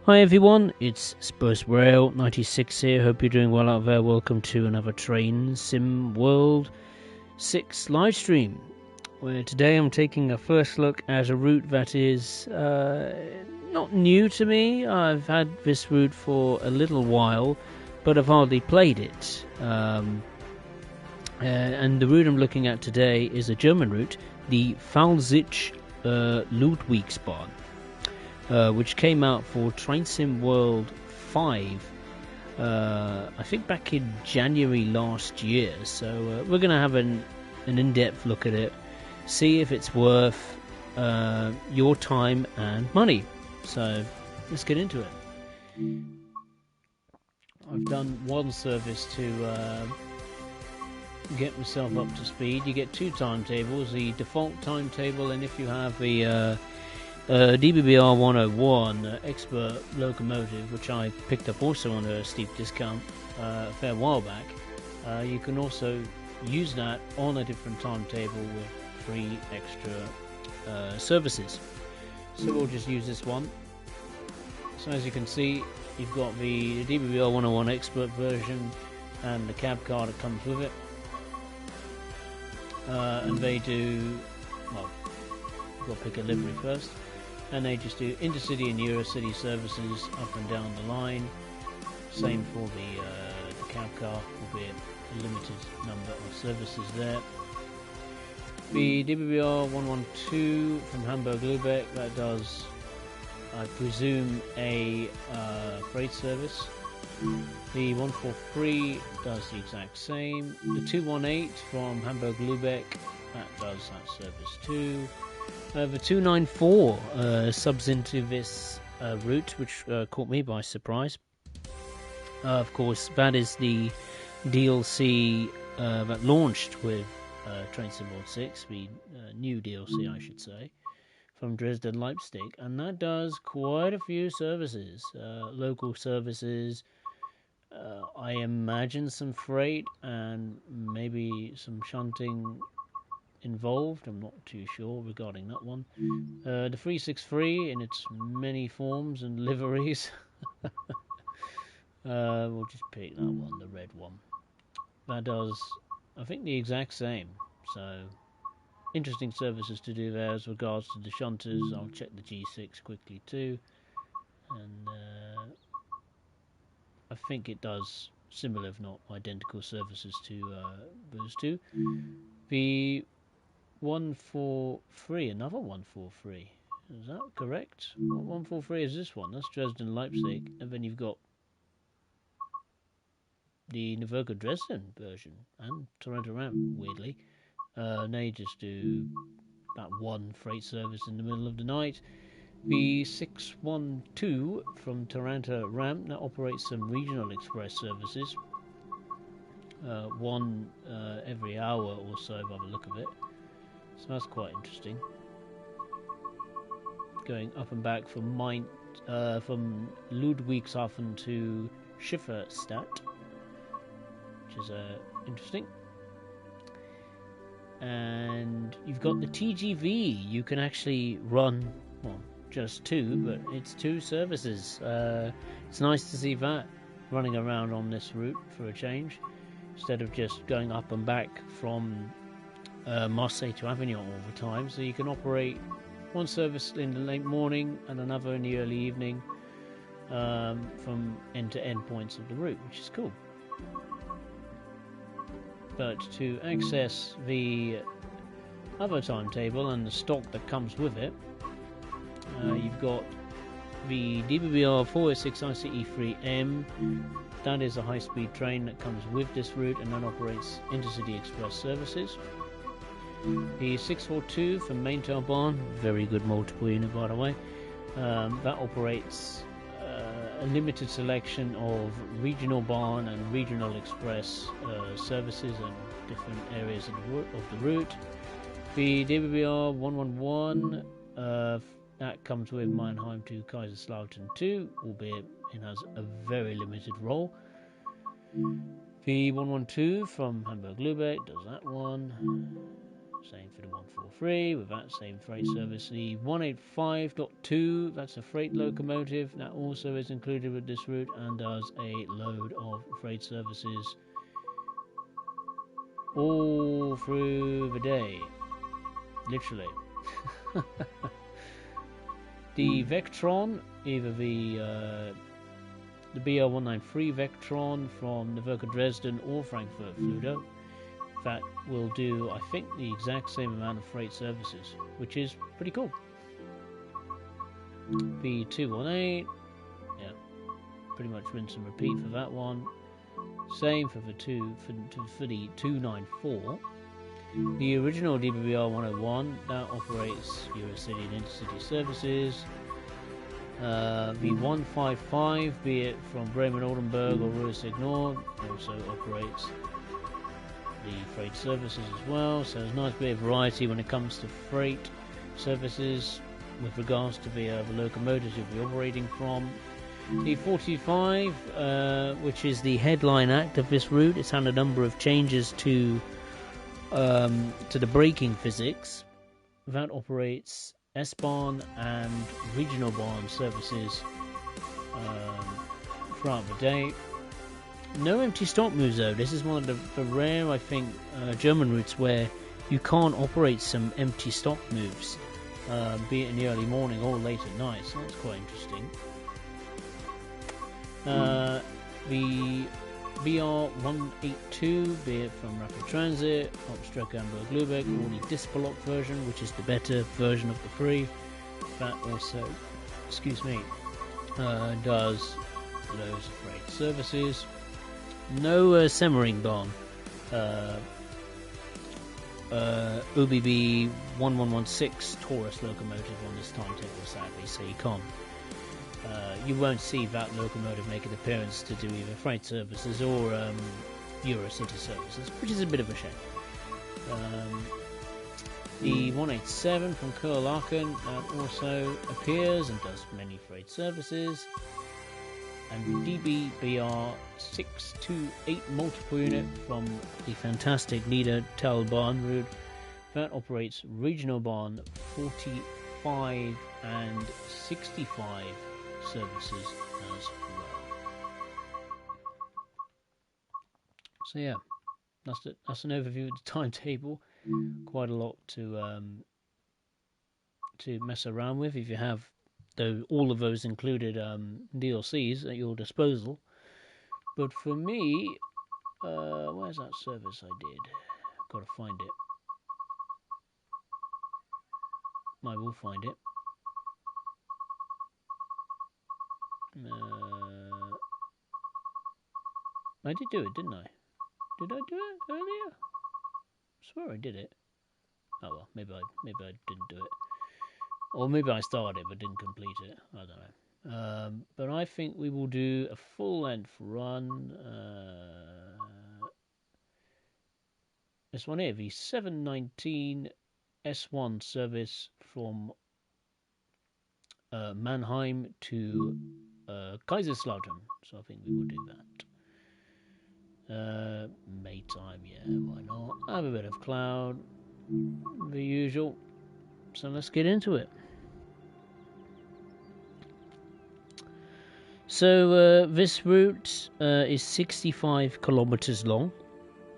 Hi everyone, it's Spurs Rail 96 here. Hope you're doing well out there. Welcome to another Train Sim World 6 live stream, where today I'm taking a first look at a route that is not new to me. I've had this route for a little while, but I've hardly played it. And the route I'm looking at today is a German route, the Phälzische Ludwigsbahn. Which came out for Train Sim World 5, I think back in January last year. So we're going to have an in-depth look at it, see if it's worth your time and money. So let's get into it. I've done one service to get myself up to speed. You get two timetables, the default timetable, and if you have the DBBR 101 expert locomotive, which I picked up also on a steep discount a fair while back, you can also use that on a different timetable with 3 extra services. So we'll just use this one. So as you can see, you've got the DBBR 101 expert version and the cab car that comes with it, and they do, well, you've got to pick a livery first. And they just do intercity and Eurocity services up and down the line. Same for the cab car, albeit a limited number of services there. The DBBR 112 from Hamburg-Lübeck, that does, I presume, a freight service. The 143 does the exact same. The 218 from Hamburg-Lübeck, that does that service too. The 294 subs into this route, which caught me by surprise. Of course, that is the DLC that launched with Train Sim World 6, the new DLC, I should say, from Dresden Leipzig, and that does quite a few services, local services. I imagine some freight and maybe some shunting involved. I'm not too sure regarding that one. The 363 in its many forms and liveries. We'll just pick that one, the red one. That does, I think, the exact same. So interesting services to do there as regards to the shunters. I'll check the G6 quickly too, and I think it does similar, if not identical, services to those two. The 143, another 143. Is that correct? What 143 is this one? That's Dresden Leipzig, and then you've got the Nürburgring Dresden version and Toronto Ramp, weirdly. They just do that one freight service in the middle of the night. The 612 from Toronto Ramp, that operates some regional express services. One every hour or so by the look of it. So that's quite interesting. Going up and back from from Ludwigshafen to Schifferstadt, which is interesting. And you've got the TGV. You can actually run, well, just 2, but it's 2 services. It's nice to see that running around on this route for a change, instead of just going up and back from Marseille to Avignon all the time. So you can operate one service in the late morning and another in the early evening, from end to end points of the route, which is cool. But to access the other timetable and the stock that comes with it, you've got the DBBR 406 ICE3M. That is a high-speed train that comes with this route and then operates intercity express services. The 642 from Maintalbahn, very good multiple unit by the way, that operates a limited selection of regional Bahn and regional express services in different areas of the route. The DBBR 111, that comes with Mannheim to Kaiserslautern 2, albeit it has a very limited role. The 112 from Hamburg-Lübeck does that one. same for the 143 with that same freight service. The 185.2, that's a freight locomotive, that also is included with this route and does a load of freight services all through the day, literally. The Vectron, either the BR193 Vectron from Nürburgring Dresden or Frankfurt Fludo, that will do, I think, the exact same amount of freight services, which is pretty cool. The 218, yeah, pretty much rinse and repeat for that one. Same for the 294. The original DBR 101 that operates Eurocity and Intercity services. The 155, be it from Bremen Oldenburg or Ruhr-Signal, also operates the freight services as well. So there's a nice bit of variety when it comes to freight services with regards to the locomotives you'll be operating from. The 45, which is the headline act of this route, it's had a number of changes to the braking physics. That operates S-Bahn and regional Bahn services throughout the day. No empty stop moves though. This is one of the rare, I think, German routes where you can't operate some empty stop moves, be it in the early morning or late at night, so that's quite interesting. The BR182, be it from Rapid Transit, Hauptstrecke Hamburg-Lübeck, or the Dispolok version, which is the better version of the three, that also, does loads of freight services. No Semmeringbahn, UBB 1116 Taurus locomotive on this timetable, sadly, so you won't see that locomotive make an appearance to do either freight services or Eurocity services, which is a bit of a shame. The 187 from Kurlaken also appears and does many freight services. And DBBR 628 multiple unit from the fantastic Niedertalbahn route that operates regional Bahn 45 and 65 services as well. So yeah, that's an overview of the timetable. Quite a lot to mess around with if you have all of those included DLCs at your disposal. But for me, where's that service I did? Got to find it. I will find it. I did do it, didn't I? Did I do it earlier? I swear I did it. Oh well, maybe I didn't do it. Or maybe I started but didn't complete it. I don't know. But I think we will do a full-length run. This one here, the 719 S1 service from Mannheim to Kaiserslautern. So I think we will do that. May time, yeah, why not? Have a bit of cloud, the usual. So let's get into it. So this route is 65 kilometers long.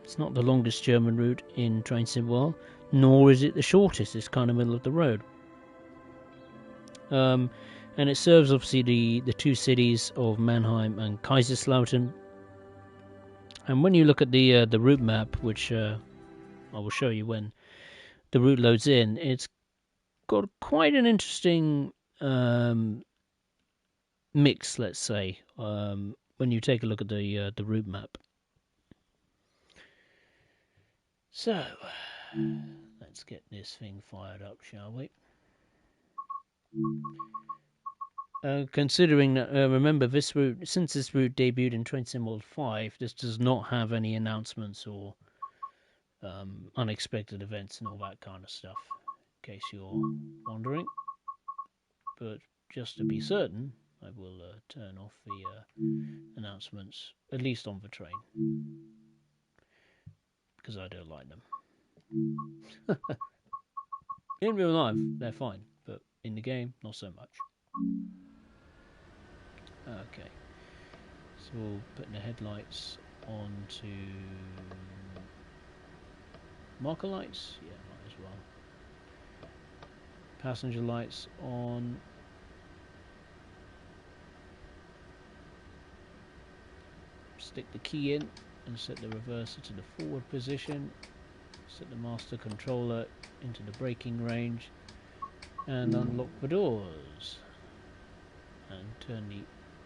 It's not the longest German route in train sim world, nor is it the shortest. It's kind of middle of the road. And it serves obviously the two cities of Mannheim and Kaiserslautern. And when you look at the route map, which I will show you when the route loads in, it's got quite an interesting mix, let's say, when you take a look at the route map. So let's get this thing fired up, shall we? Considering that, remember, this route, since this route debuted in Train Sim World 5, this does not have any announcements or unexpected events and all that kind of stuff, in case you're wondering. But just to be certain, I will turn off the announcements, at least on the train, because I don't like them. In real life, they're fine, but in the game, not so much. Okay, so we'll put the headlights onto marker lights. Yeah, might as well. Passenger lights on. Stick the key in and set the reverser to the forward position. Set the master controller into the braking range and unlock the doors.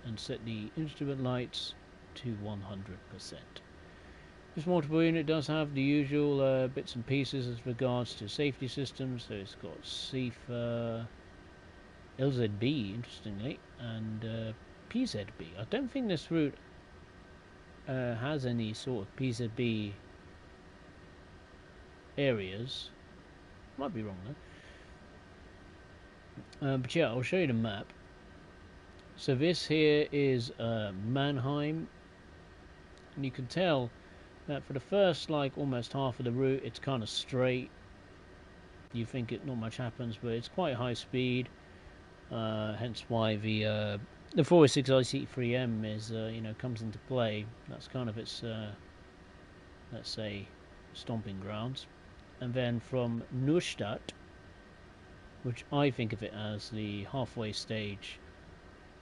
And set the instrument lights to 100%. This multiple unit does have the usual bits and pieces as regards to safety systems. So it's got CIFA, LZB, interestingly, and PZB. I don't think this route has any sort of PZB areas. Might be wrong though. But yeah, I'll show you the map. So this here is Mannheim, and you can tell that for the first almost half of the route it's kind of straight. You think not much happens, but it's quite high speed, hence why the 406 IC3M is comes into play. That's kind of its let's say stomping grounds. And then from Neustadt, which I think of it as the halfway stage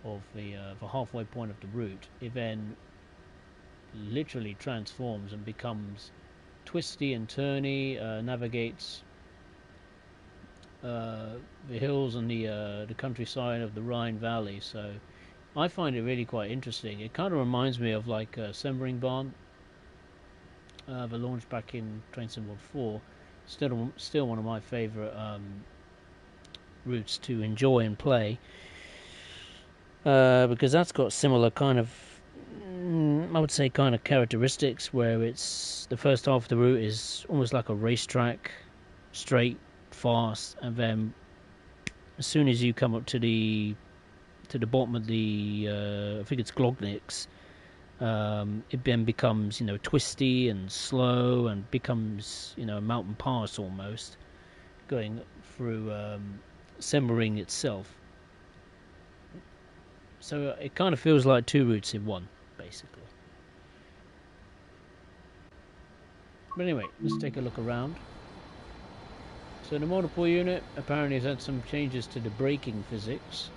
of the halfway point of the route, it then literally transforms and becomes twisty and turny, navigates the hills and the countryside of the Rhine Valley. So I find it really quite interesting. It kind of reminds me of Semmeringbahn, the launch back in Train Sim World 4. Still one of my favourite routes to enjoy and play, because that's got similar kind of, I would say, kind of characteristics, where it's the first half of the route is almost like a racetrack, straight, fast, and then as soon as you come up to the bottom of the I think it's Glognitz, it then becomes twisty and slow and becomes a mountain pass almost, going through Semmering itself. So it kind of feels like two routes in one, basically. But anyway, let's take a look around. So the multiple unit apparently has had some changes to the braking physics.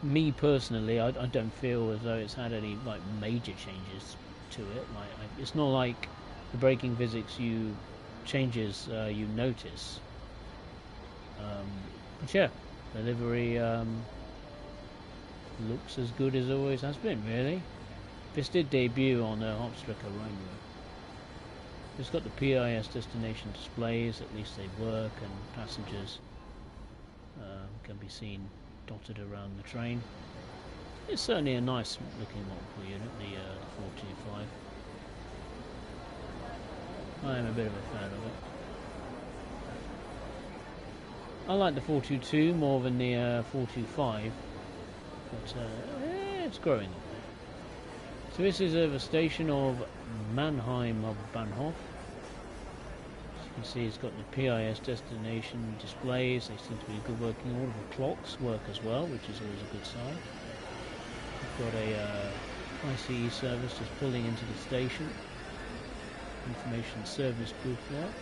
Me personally, I don't feel as though it's had any major changes to it. It's not like the braking physics changes you notice. But yeah, the livery looks as good as it always has been, really. This did debut on Hauptstrecke Rheinruhr. It's got the PIS destination displays, at least they work, and passengers can be seen dotted around the train. It's certainly a nice looking multiple unit, the 425. I am a bit of a fan of it. I like the 422 more than the 425, but it's growing. So this is the station of Mannheim Bahnhof. As you can see, it's got the PIS destination displays. They seem to be good working. All of the clocks work as well, which is always a good sign. We've got a ICE service just pulling into the station. Information service booth there.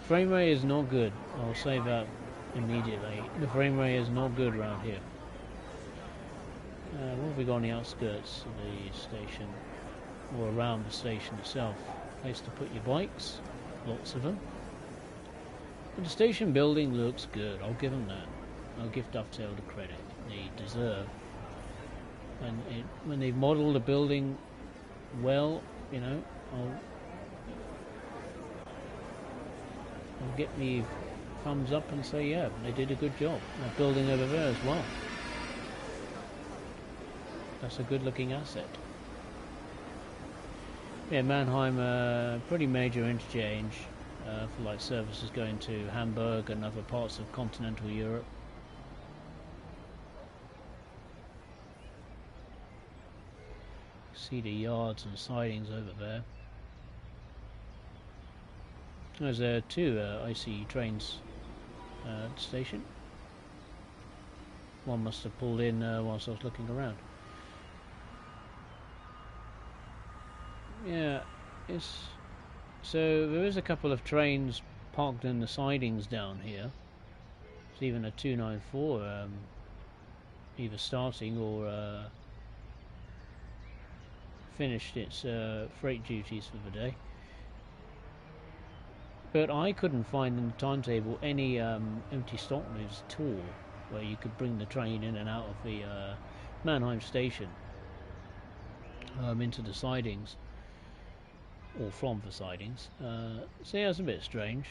Frame rate is not good. I'll say that immediately. The frame rate is not good around here. What have we got on the outskirts of the station, or around the station itself? Place to put your bikes, lots of them. But the station building looks good, I'll give them that. I'll give Dovetail the credit they deserve. And when they've modelled the building well, I'll get me thumbs up and say, yeah, they did a good job. That building over there as well. That's a good looking asset. Yeah, Mannheim, pretty major interchange for services going to Hamburg and other parts of continental Europe. See the yards and sidings over there. There's two IC trains at the station. One must have pulled in whilst I was looking around. Yeah, so there is a couple of trains parked in the sidings down here. There's even a 294 either starting or finished its freight duties for the day. But I couldn't find in the timetable any empty stop moves at all, where you could bring the train in and out of the Mannheim station into the sidings, or from the sidings. So yeah, it's a bit strange.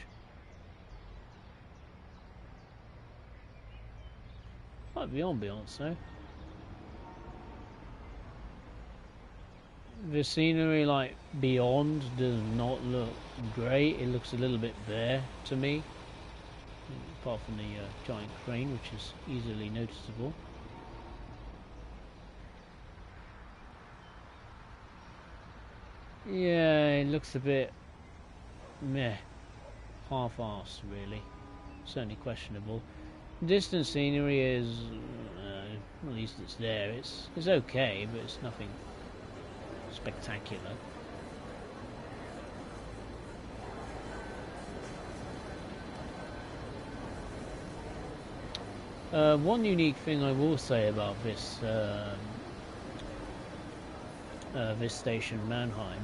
Might be ambiance though. The scenery, like beyond, does not look great. It looks a little bit bare to me, apart from the giant crane, which is easily noticeable. Yeah, it looks a bit meh, half-assed really. Certainly questionable. Distant scenery is, at least it's there. It's okay, but it's nothing spectacular. One unique thing I will say about this this station, Mannheim,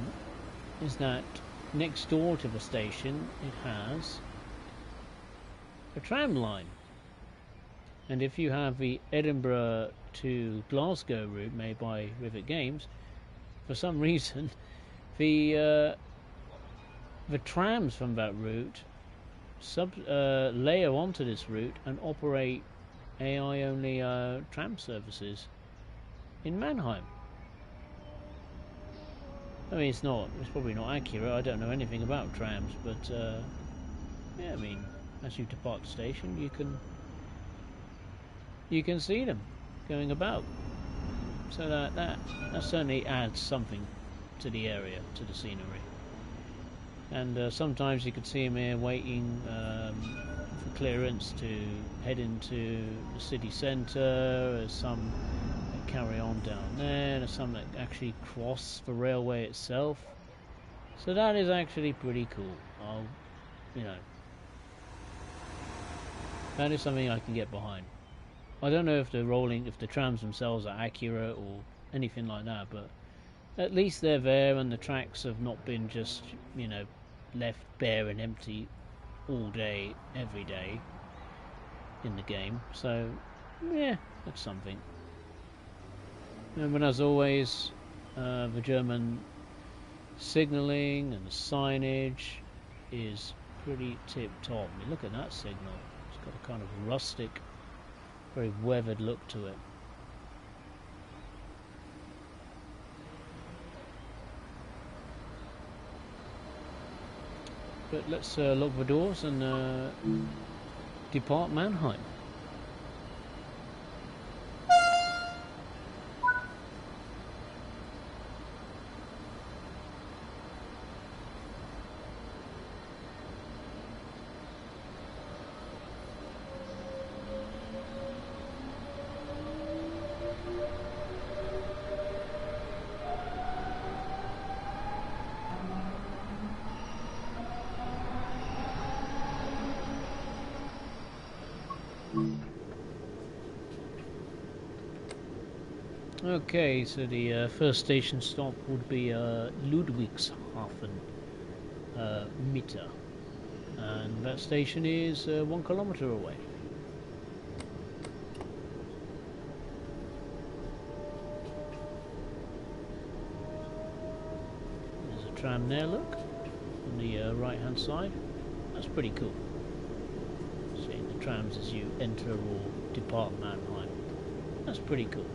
is that next door to the station it has a tram line. And if you have the Edinburgh to Glasgow route made by Rivet Games, for some reason the trams from that route layer onto this route and operate AI only tram services in Mannheim. I mean, it's probably not accurate. I don't know anything about trams, but yeah, I mean, as you depart the station, you can see them going about. So that certainly adds something to the area, to the scenery. And sometimes you could see them here waiting for clearance to head into the city centre. There's some that carry on down there. There's some that actually cross the railway itself. So that is actually pretty cool. That is something I can get behind. I don't know if the trams themselves are accurate or anything like that, but at least they're there and the tracks have not been just, left bare and empty all day, every day in the game. So, yeah, that's something. And as always, the German signalling and the signage is pretty tip-top. I mean, look at that signal. It's got a kind of rustic, very weathered look to it. But let's lock the doors and depart Mannheim. Okay, so the first station stop would be Ludwigshafen Mitte, and that station is 1 kilometer away. There's a tram there, look, on the right hand side. That's pretty cool. Seeing the trams as you enter or depart Mannheim. That's pretty cool.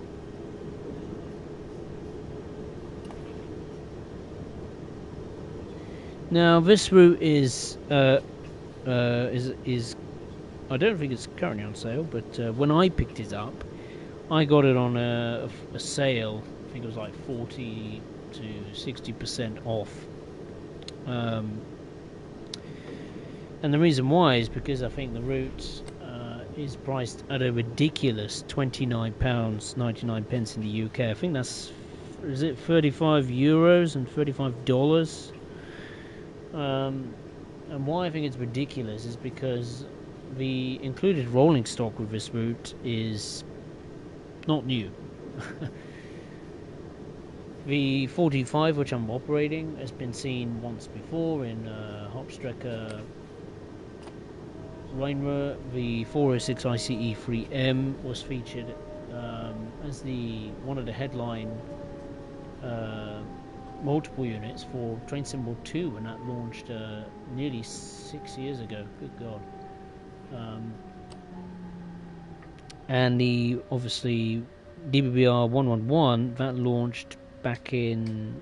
Now this route is I don't think it's currently on sale, but when I picked it up, I got it on a sale. I think it was like 40 to 60% off. And the reason why is because I think the route is priced at a ridiculous £29.99 in the UK. I think that's, is it €35 and $35? And why I think it's ridiculous is because the included rolling stock with this route is not new. The 45, which I'm operating, has been seen once before in Hauptstrecke Rheinruhr. The 406 ICE 3M was featured as one of the headline multiple units for train symbol 2 when that launched nearly 6 years ago. Good God. And the obviously DBBR 111 that launched back in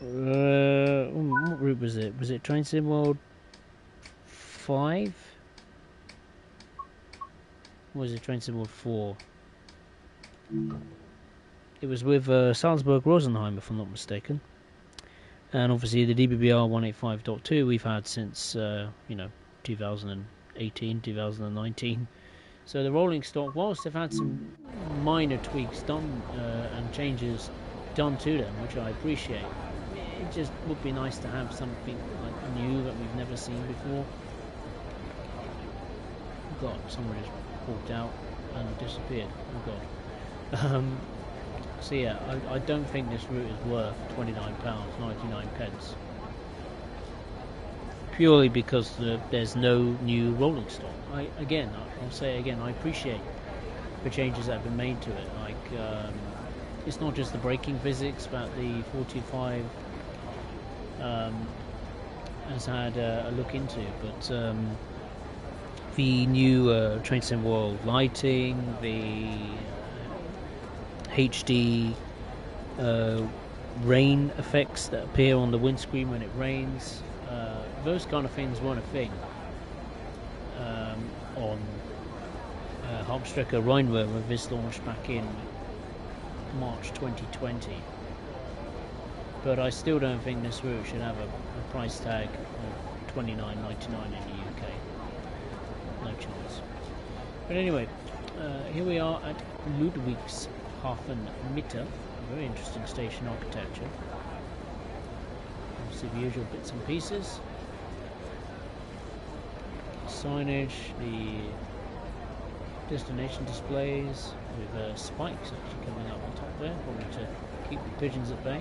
what route was it? Was it train symbol 5? Or was it train symbol 4? It was with Salzburg-Rosenheim, if I'm not mistaken. And obviously the DBBR 185.2 we've had since 2018, 2019. So the rolling stock, whilst they've had some minor tweaks done and changes done to them, which I appreciate, it just would be nice to have something like new that we've never seen before. God, someone just walked out and disappeared. Oh God. So yeah, I don't think this route is worth £29.99. Purely because there's no new rolling stock. I'll say again, I appreciate the changes that have been made to it. Like, it's not just the braking physics, but the 425 has had a look into, but the new train symbol lighting, the HD rain effects that appear on the windscreen when it rains, those kind of things weren't a thing on Hauptstrecke Rheinruhr when this launched back in March 2020. But I still don't think this route should have a price tag of $29.99 in the UK. No chance. But anyway, here we are at Ludwigshafen Mitte. Very interesting station architecture. Obviously the usual bits and pieces. Signage, the destination displays with spikes actually coming up on top there, probably to keep the pigeons at bay.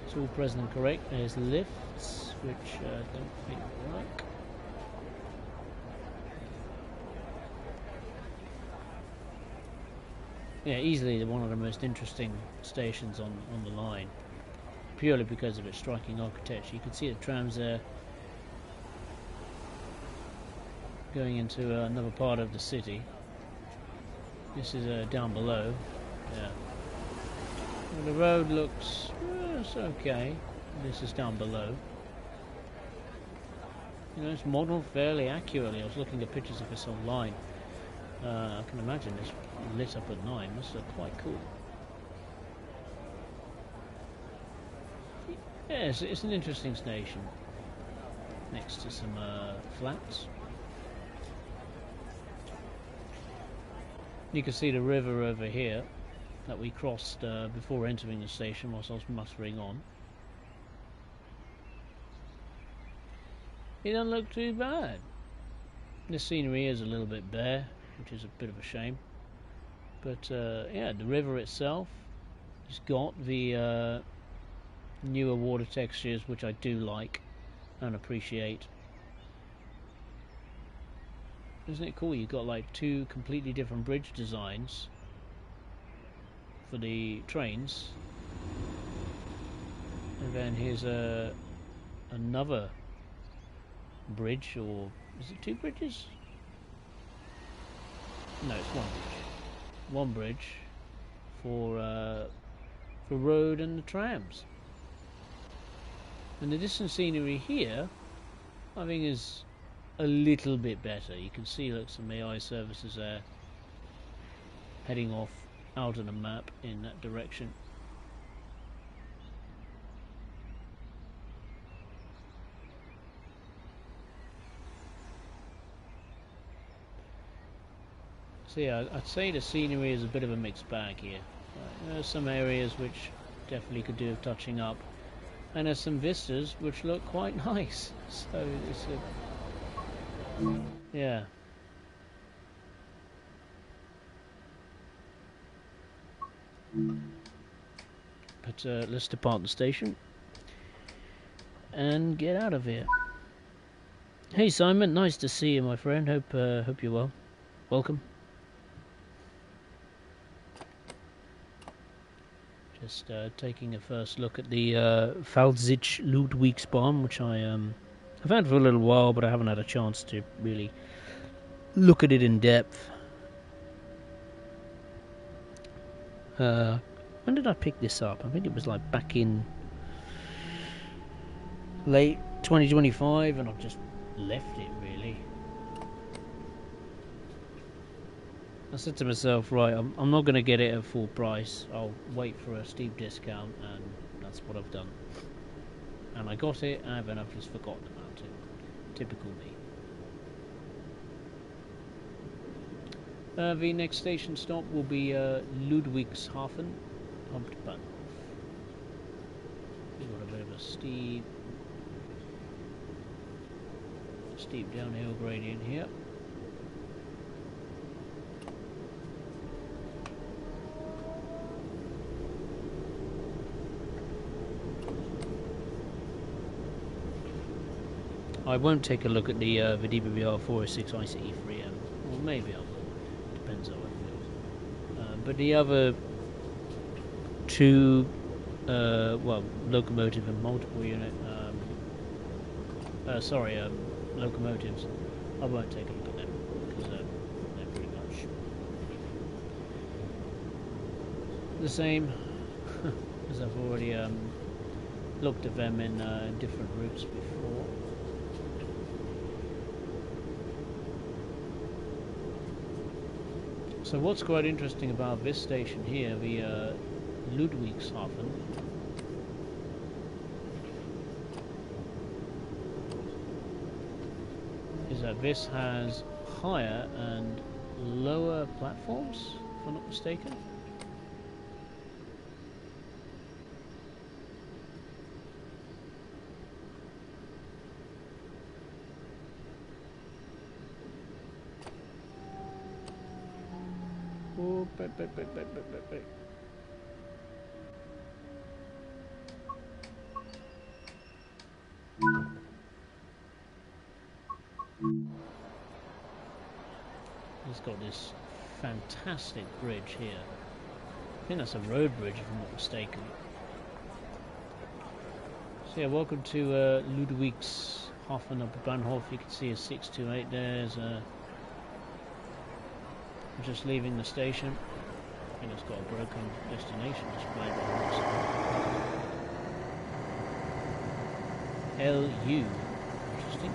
It's all present and correct. There's lifts, which I don't think work. Yeah, easily one of the most interesting stations on the line, purely because of its striking architecture. You can see the trams there going into another part of the city. This is down below. Yeah. Well, the road looks it's okay. This is down below. You know, it's modelled fairly accurately. I was looking at pictures of this online. I can imagine it's lit up at night. Must look quite cool. Yeah, it's an interesting station. Next to some flats. You can see the river over here that we crossed before entering the station whilst I was muttering on. It doesn't look too bad. The scenery is a little bit bare, which is a bit of a shame. But yeah, the river itself has got the newer water textures, which I do like and appreciate. Isn't it cool? You've got like two completely different bridge designs for the trains, and then here's another bridge, or is it two bridges? No, it's one bridge. One bridge for road and the trams. And the distant scenery here, I think, is a little bit better. You can see, look, some AI services there heading off out on the map in that direction. So yeah, I'd say the scenery is a bit of a mixed bag here. There are some areas which definitely could do with touching up, and there's some vistas which look quite nice. So it's yeah. But let's depart the station and get out of here. Hey Simon, nice to see you, my friend. Hope you're well. Welcome. Just taking a first look at the Phälzische Ludwigsbahn, which I've had for a little while, but I haven't had a chance to really look at it in depth. When did I pick this up? I think it was like back in late 2025, and I've just left it really. I said to myself, right, I'm not going to get it at full price. I'll wait for a steep discount, and that's what I've done. And I got it, and then I've just forgotten about it. Typical me. The next station stop will be Ludwigshafen, Hauptbahnhof. We've got a bit of a steep downhill gradient here. I won't take a look at the DBBR 406 ICE 3M. Well, maybe I will. Depends how I feel. But the other two, well, locomotive and multiple unit, locomotives, I won't take a look at them because they're pretty much the same as I've already looked at them in different routes before. So what's quite interesting about this station here, the Ludwigshafen, is that this has higher and lower platforms, if I'm not mistaken. Oh, wait. It's got this fantastic bridge here. I think that's a road bridge if I'm not mistaken. So yeah, welcome to Ludwigshafen Bahnhof. You can see a 628 there. Just leaving the station. I think it's got a broken destination display. LU. Interesting.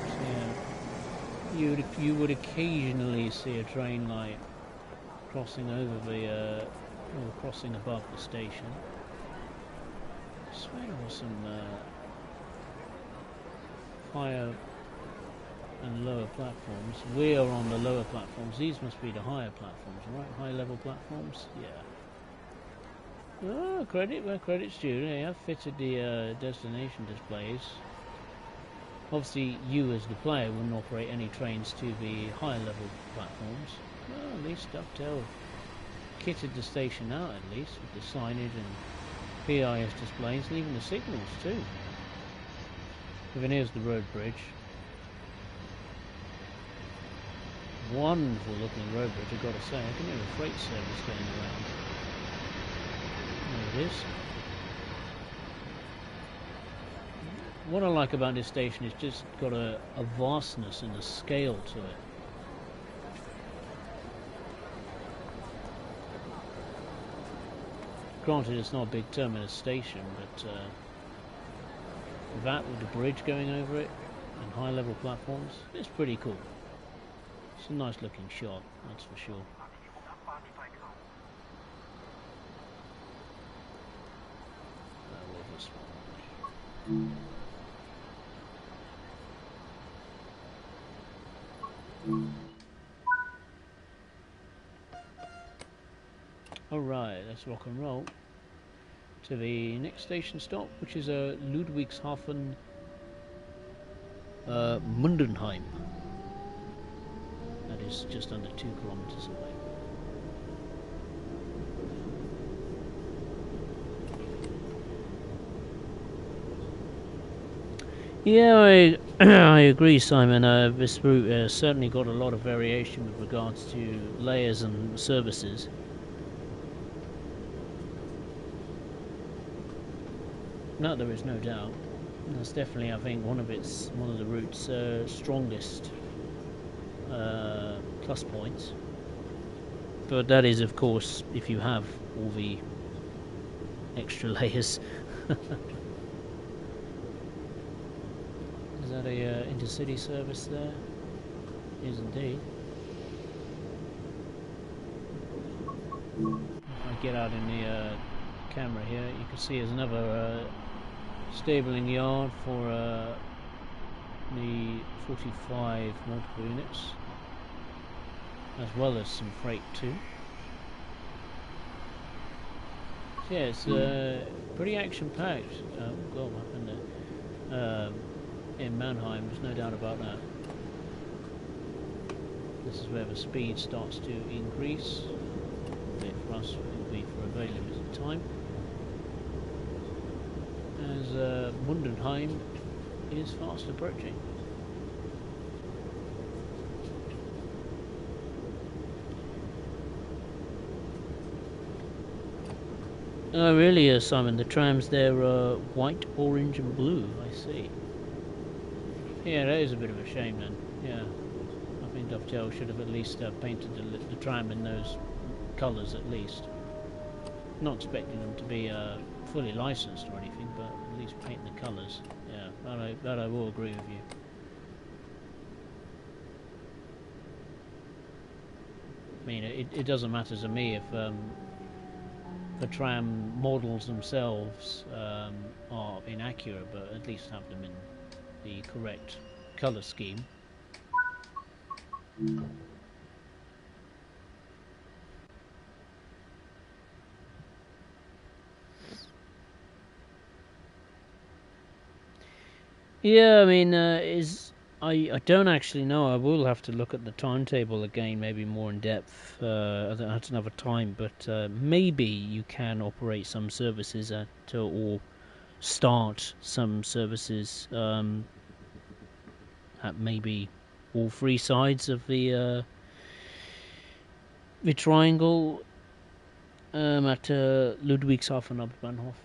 So yeah, you would occasionally see a train light crossing over the or crossing above the station. I swear there was some higher and lower platforms. We are on the lower platforms. These must be the higher platforms, right? High level platforms? Yeah. Oh, credit where credit's due. They have fitted the destination displays. Obviously, you as the player wouldn't operate any trains to the higher level platforms. Well, at least Dovetail kitted the station out, at least, with the signage and PIS displays, and even the signals too. And then here's the road bridge. Wonderful looking road bridge, I've got to say. I can hear a freight service going around. There it is. What I like about this station is just got a vastness and a scale to it. Granted, it's not a big terminus station, but that with the bridge going over it and high level platforms, it's pretty cool. It's a nice looking shot, that's for sure. I love this one. Alright, let's rock and roll to the next station stop, which is Ludwigshafen Mundenheim. That is just under 2 kilometers away. Yeah, I agree, Simon. This route has certainly got a lot of variation with regards to layers and services. No, there is no doubt. That's definitely, I think, one of the route's strongest plus points. But that is, of course, if you have all the extra layers. Is that a intercity service there? It is indeed. If I get out in the camera here, you can see there's another stabling yard for the 45 multiple units, as well as some freight too. So yeah, it's pretty action-packed. Oh God, what happened there? In Mannheim, there's no doubt about that. This is where the speed starts to increase. For us, it will be for a very limited time. As Mundenheim is fast approaching. Oh really, Simon, the trams there are white, orange and blue, I see. Yeah, that is a bit of a shame then, yeah. I think Dovetail should have at least painted the tram in those colours at least. Not expecting them to be fully licensed or anything, but at least paint the colours. Yeah, that I will agree with you. I mean, it doesn't matter to me if the tram models themselves are inaccurate, but at least have them in the correct colour scheme. Yeah, I mean, I don't actually know. I will have to look at the timetable again, maybe more in depth at another time. But maybe you can operate some services or start some services at maybe all three sides of the triangle at Ludwigshafen und Bahnhof.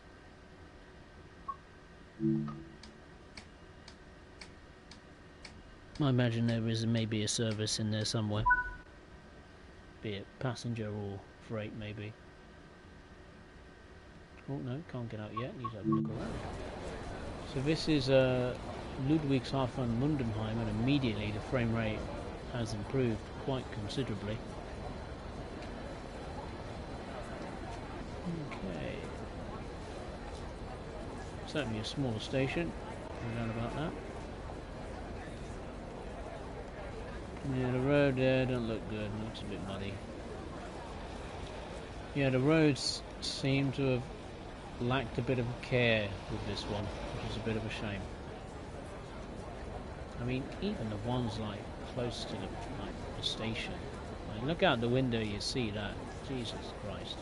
I imagine there is maybe a service in there somewhere, be it passenger or freight maybe. Oh no, can't get out yet, need to have a look around. So this is Ludwigshafen Mundenheim, and immediately the frame rate has improved quite considerably. Okay. Certainly a small station, no doubt about that. Yeah, the road there don't look good, it looks a bit muddy. Yeah, the roads seem to have lacked a bit of care with this one, which is a bit of a shame. I mean, even the ones like close to the station. Like, look out the window, you see that. Jesus Christ.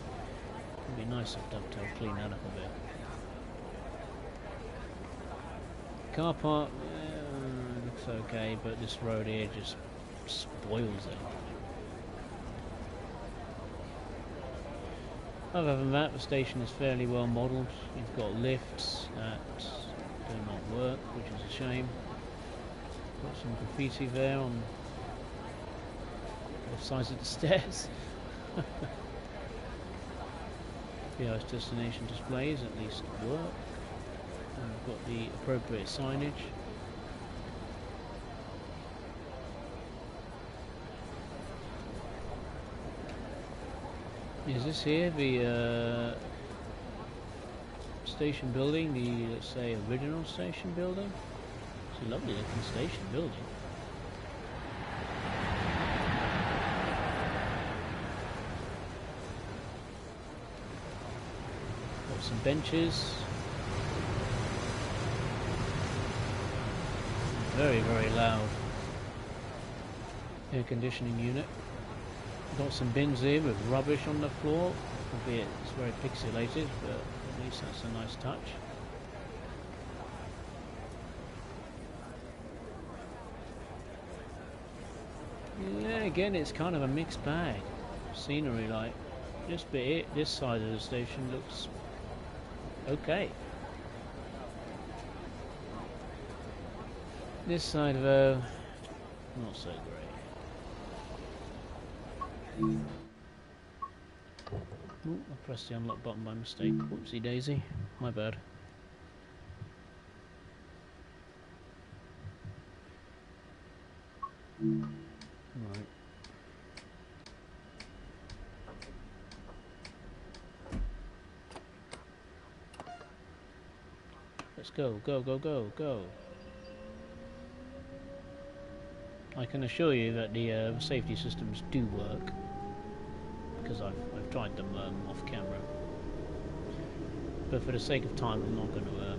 It'd be nice if Dovetail clean that up a bit. Car park looks okay, but this road here just spoils it. Other than that, the station is fairly well modelled. You've got lifts that do not work, which is a shame. Got some graffiti there on both sides of the stairs. PR's destination displays at least work. And we've got the appropriate signage. Is this here the station building, the, let's say, original station building? It's a lovely looking station building. Got some benches. Very, very loud air conditioning unit. Got some bins here with rubbish on the floor, albeit it's very pixelated, but at least that's a nice touch. Yeah, again, it's kind of a mixed bag. Scenery, like this side of the station looks okay. This side, though, not so great. Ooh, I pressed the unlock button by mistake. Whoopsie daisy. My bad. Right. Let's go, go, go, go, go. I can assure you that the safety systems do work, because I've tried them off camera. But for the sake of time, I'm not going to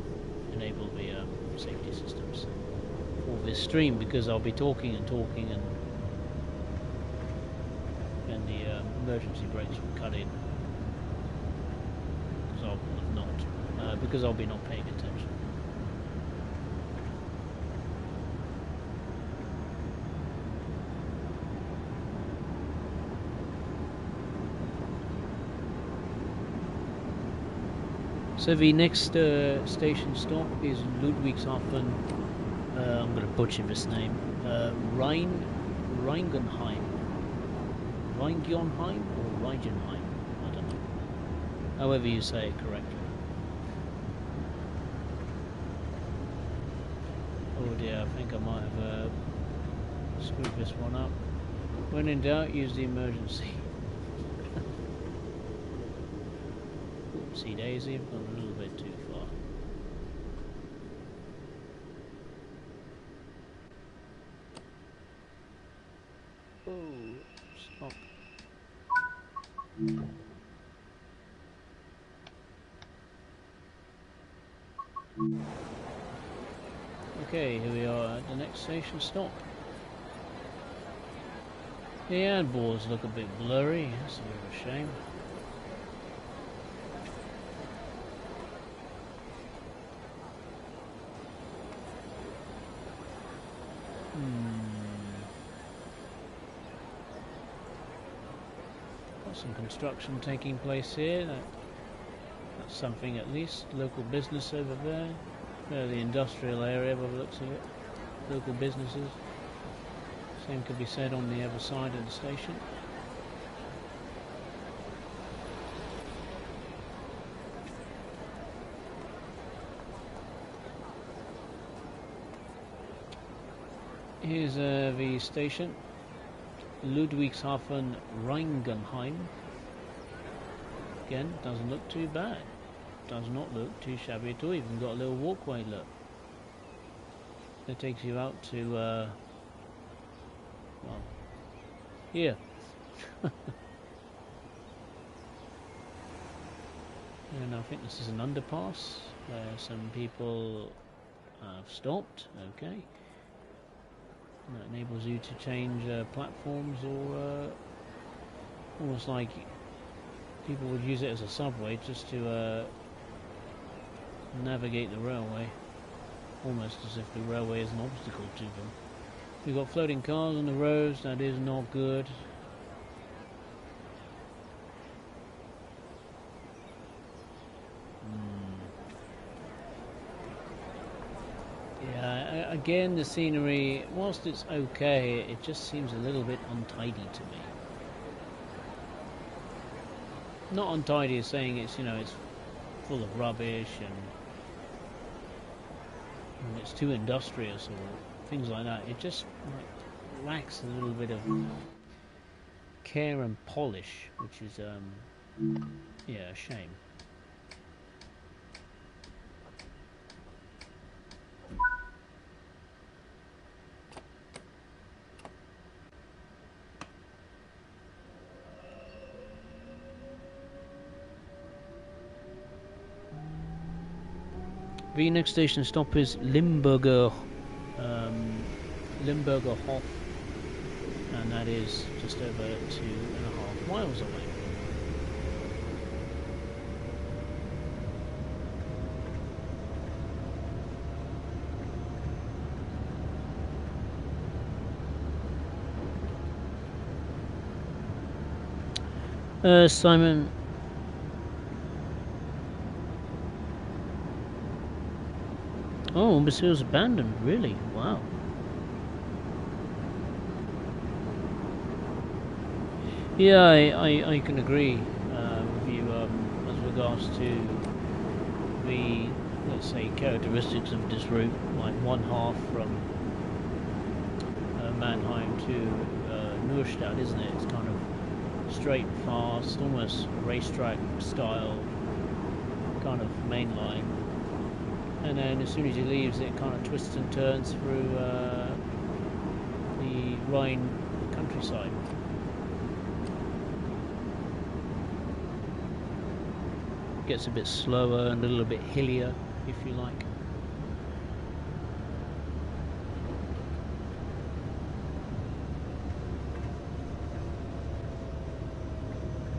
enable the safety systems for this stream, because I'll be talking and talking, and the emergency brakes will cut in, because I'll be not paying attention. So the next station stop is Ludwigshafen. I'm going to butcher this name. Rheingenheim. Rheingenheim or Rheingenheim? I don't know. However you say it correctly. Oh dear, I think I might have screwed this one up. When in doubt, use the emergency. Oopsie daisy, I've gone a little bit too far. Oh, stop. Okay, here we are at the next station stop. The handballs look a bit blurry, that's a bit of a shame. Got some construction taking place here. That's something at least. Local business over there. The industrial area by the looks of it. Local businesses. Same could be said on the other side of the station. Here's the station, Ludwigshafen Rheingenheim. Again, doesn't look too bad. Does not look too shabby at all. Even got a little walkway, look. That takes you out to, well, here. And I think this is an underpass where some people have stopped. Okay. That enables you to change platforms, or almost like people would use it as a subway just to navigate the railway, almost as if the railway is an obstacle to them. We've got floating cars on the roads, that is not good. Yeah, again, the scenery, whilst it's okay, it just seems a little bit untidy to me. Not untidy as saying it's, you know, it's full of rubbish and it's too industrious or things like that. It just lacks a little bit of care and polish, which is, yeah, a shame. The next station stop is Limburger Hof, and that is just over 2.5 miles away. Simon. Oh, Brazil's abandoned, really? Wow. Yeah, I can agree with you as regards to the, let's say, characteristics of this route, like one half from Mannheim to Neustadt, isn't it? It's kind of straight, fast, almost racetrack style kind of main line. And then as soon as he leaves, it kind of twists and turns through the Rhine countryside. Gets a bit slower and a little bit hillier, if you like.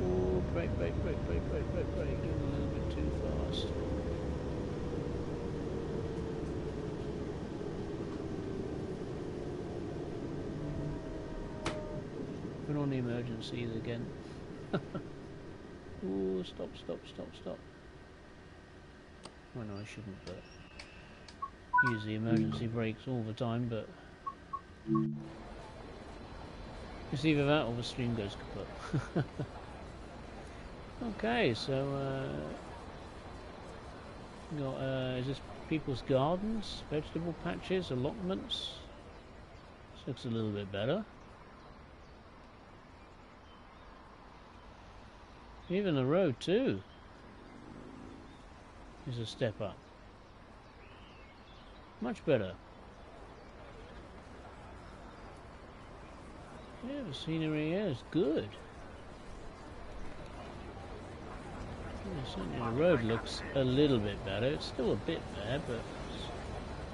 Oh, brake, doing a little bit too fast. Put on the emergencies again. Ooh, stop. Well, no, I shouldn't, but use the emergency brakes all the time, but it's either that or the stream goes kaput. Okay, so got is this people's gardens, vegetable patches, allotments? This looks a little bit better. Even the road too is a step up. Much better. Yeah, the scenery here is good. Yeah, certainly the road looks a little bit better. It's still a bit bad, but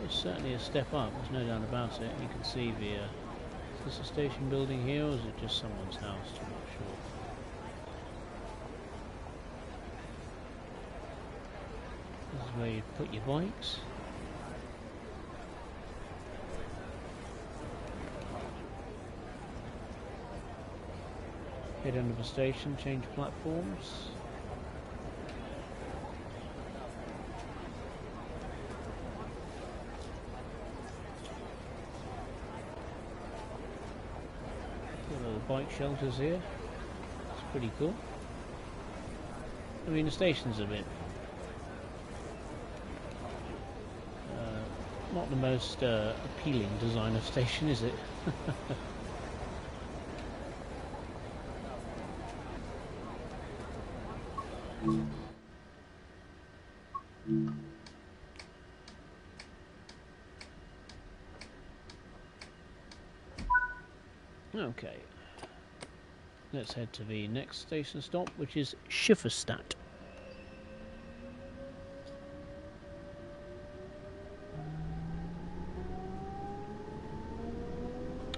it's certainly a step up. There's no doubt about it. You can see the is this a station building here, or is it just someone's house? I'm not sure. This is where you put your bikes. Head under the station, change platforms. Got little bike shelters here. It's pretty cool. I mean, the station's a bit not the most appealing design of station, is it? Okay, let's head to the next station stop, which is Schifferstadt.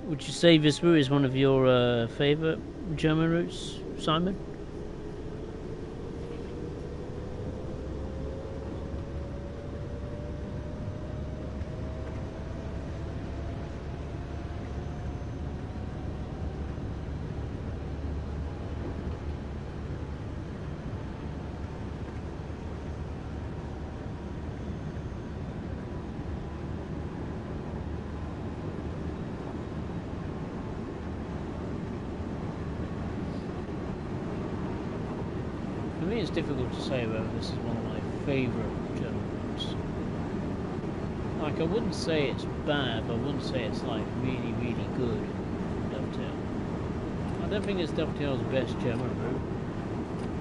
Would you say this route is one of your favourite German routes, Simon? For me, it's difficult to say whether this is one of my favourite German routes. Like, I wouldn't say it's bad, but I wouldn't say it's like really, really good. Dovetail. I don't think it's Dovetail's best German route,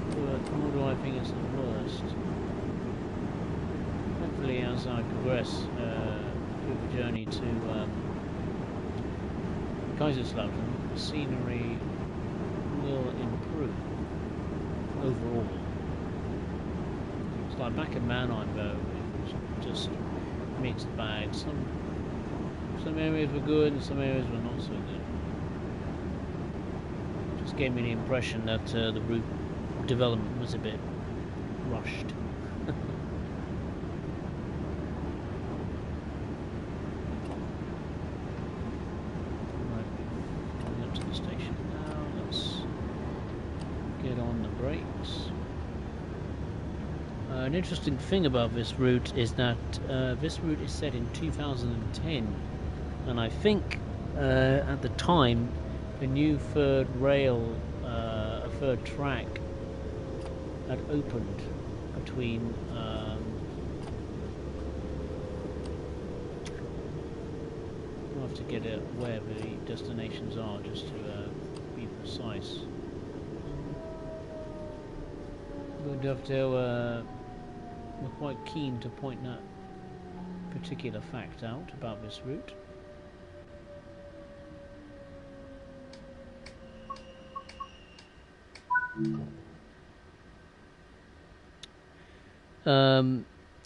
but nor do I think it's the worst. Hopefully, as I progress through the journey to Kaiserslautern, the scenery will improve overall. It's like back in Mannheim though, it was just mixed bag. Some areas were good and some areas were not so good. Just gave me the impression that the route development was a bit rushed. Right, coming up to the station now. Let's get on the brakes. An interesting thing about this route is that this route is set in 2010, and I think at the time the new third rail, a third track had opened between I'll have to get it where the destinations are just to be precise. Good dovetail. We're quite keen to point that particular fact out about this route.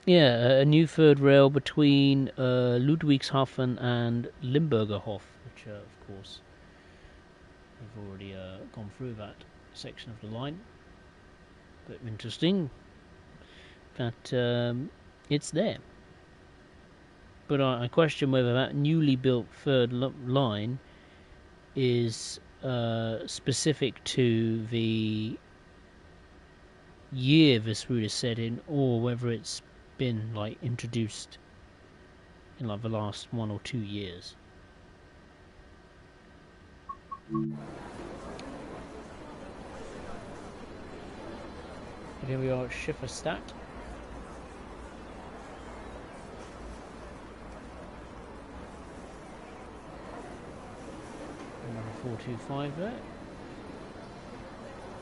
Yeah, a new third rail between Ludwigshafen and Limburger Hof, which of course we've already gone through that section of the line. But interesting that it's there. But I question whether that newly built third line is specific to the year this route is set in, or whether it's been like introduced in like the last 1 or 2 years. And here we are at Schifferstadt. Another 425 there.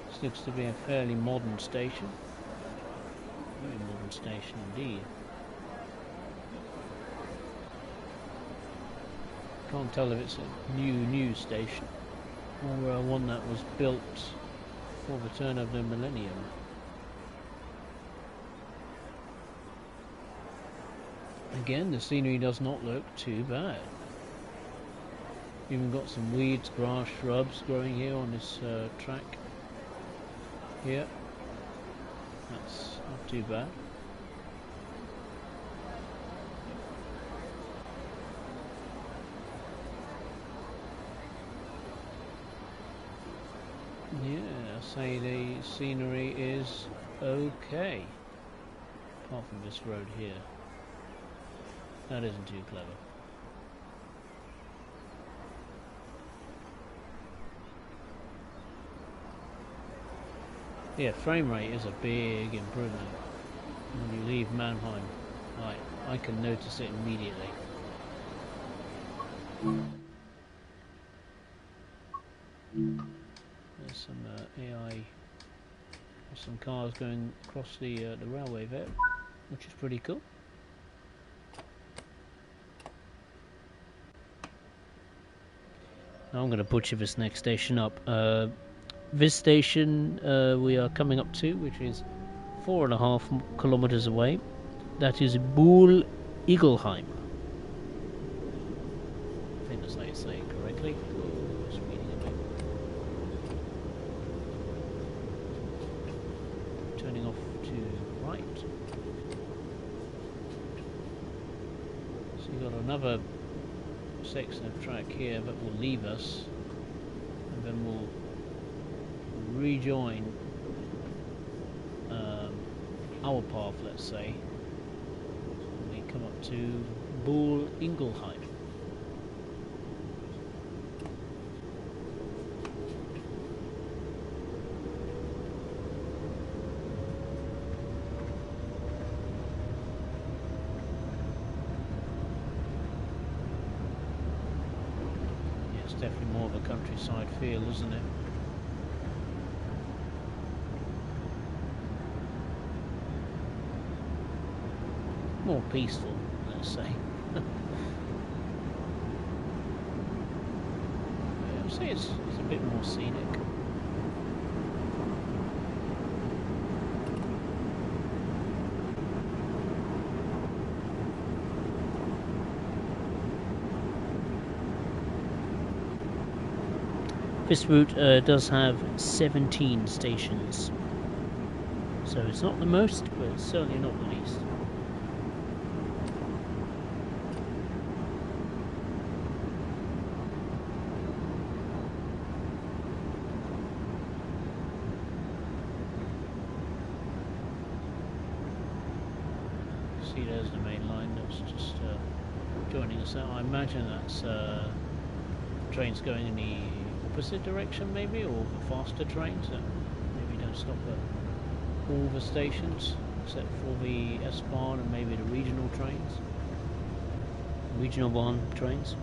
This looks to be a fairly modern station. Very modern station indeed. Can't tell if it's a new station or one that was built for the turn of the millennium. Again, the scenery does not look too bad. Even got some weeds, grass, shrubs growing here on this track. Here, that's not too bad. Yeah, I say the scenery is okay, apart from this road here. That isn't too clever. Yeah, frame rate is a big improvement when you leave Mannheim. I can notice it immediately. There's some AI, there's some cars going across the railway there, which is pretty cool. Now I'm going to butcher this next station up. This station we are coming up to, which is 4.5 kilometers away. That is Buhl Igelheim. I think that's how you say it correctly. Just reading a bit. Turning off to right. So you've got another section of track here that will leave us, and then we'll rejoin our path, let's say, when we come up to Buhl Ingelheim. Yeah, it's definitely more of a countryside feel, isn't it? More peaceful, let's say. I'd say it's a bit more scenic. This route does have 17 stations, so it's not the most, but it's certainly not the least. See, there's the main line that's just joining us out. I imagine that's trains going in the opposite direction, maybe, or the faster trains that maybe don't stop at all the stations except for the S-Bahn and maybe the regional trains, regional Bahn trains.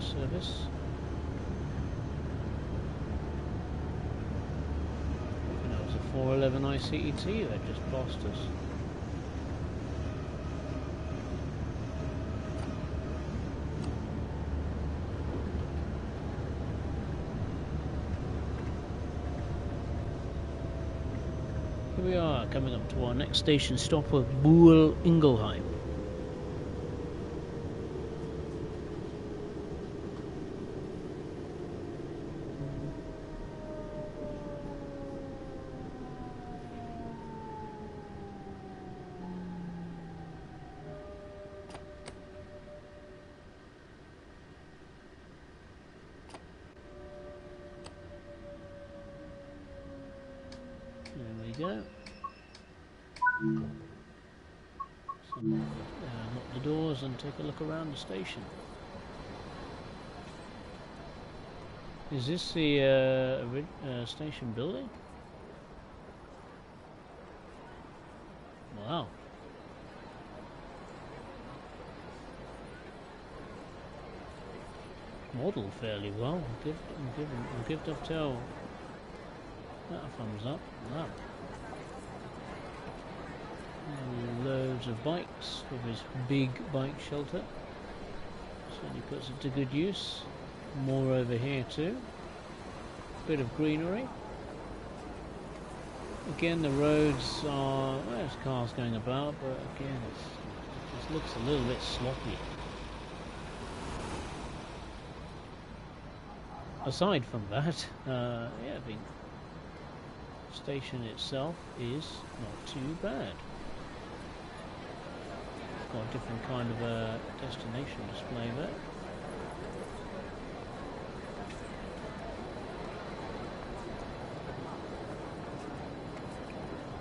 Service. And that was a 411 ICET that just passed us. Here we are, coming up to our next station stop of Buhl-Ingelheim. There we go. So, lock the doors and take a look around the station. Is this the station building? Wow. Modelled fairly well. I'll give Dovetail that a thumbs up. Wow. Loads of bikes with his big bike shelter. Certainly puts it to good use. More over here too. Bit of greenery. Again, the roads are, well, there's cars going about, but again, it just looks a little bit sloppy. Aside from that, yeah, the station itself is not too bad. It's got a different kind of a destination display there.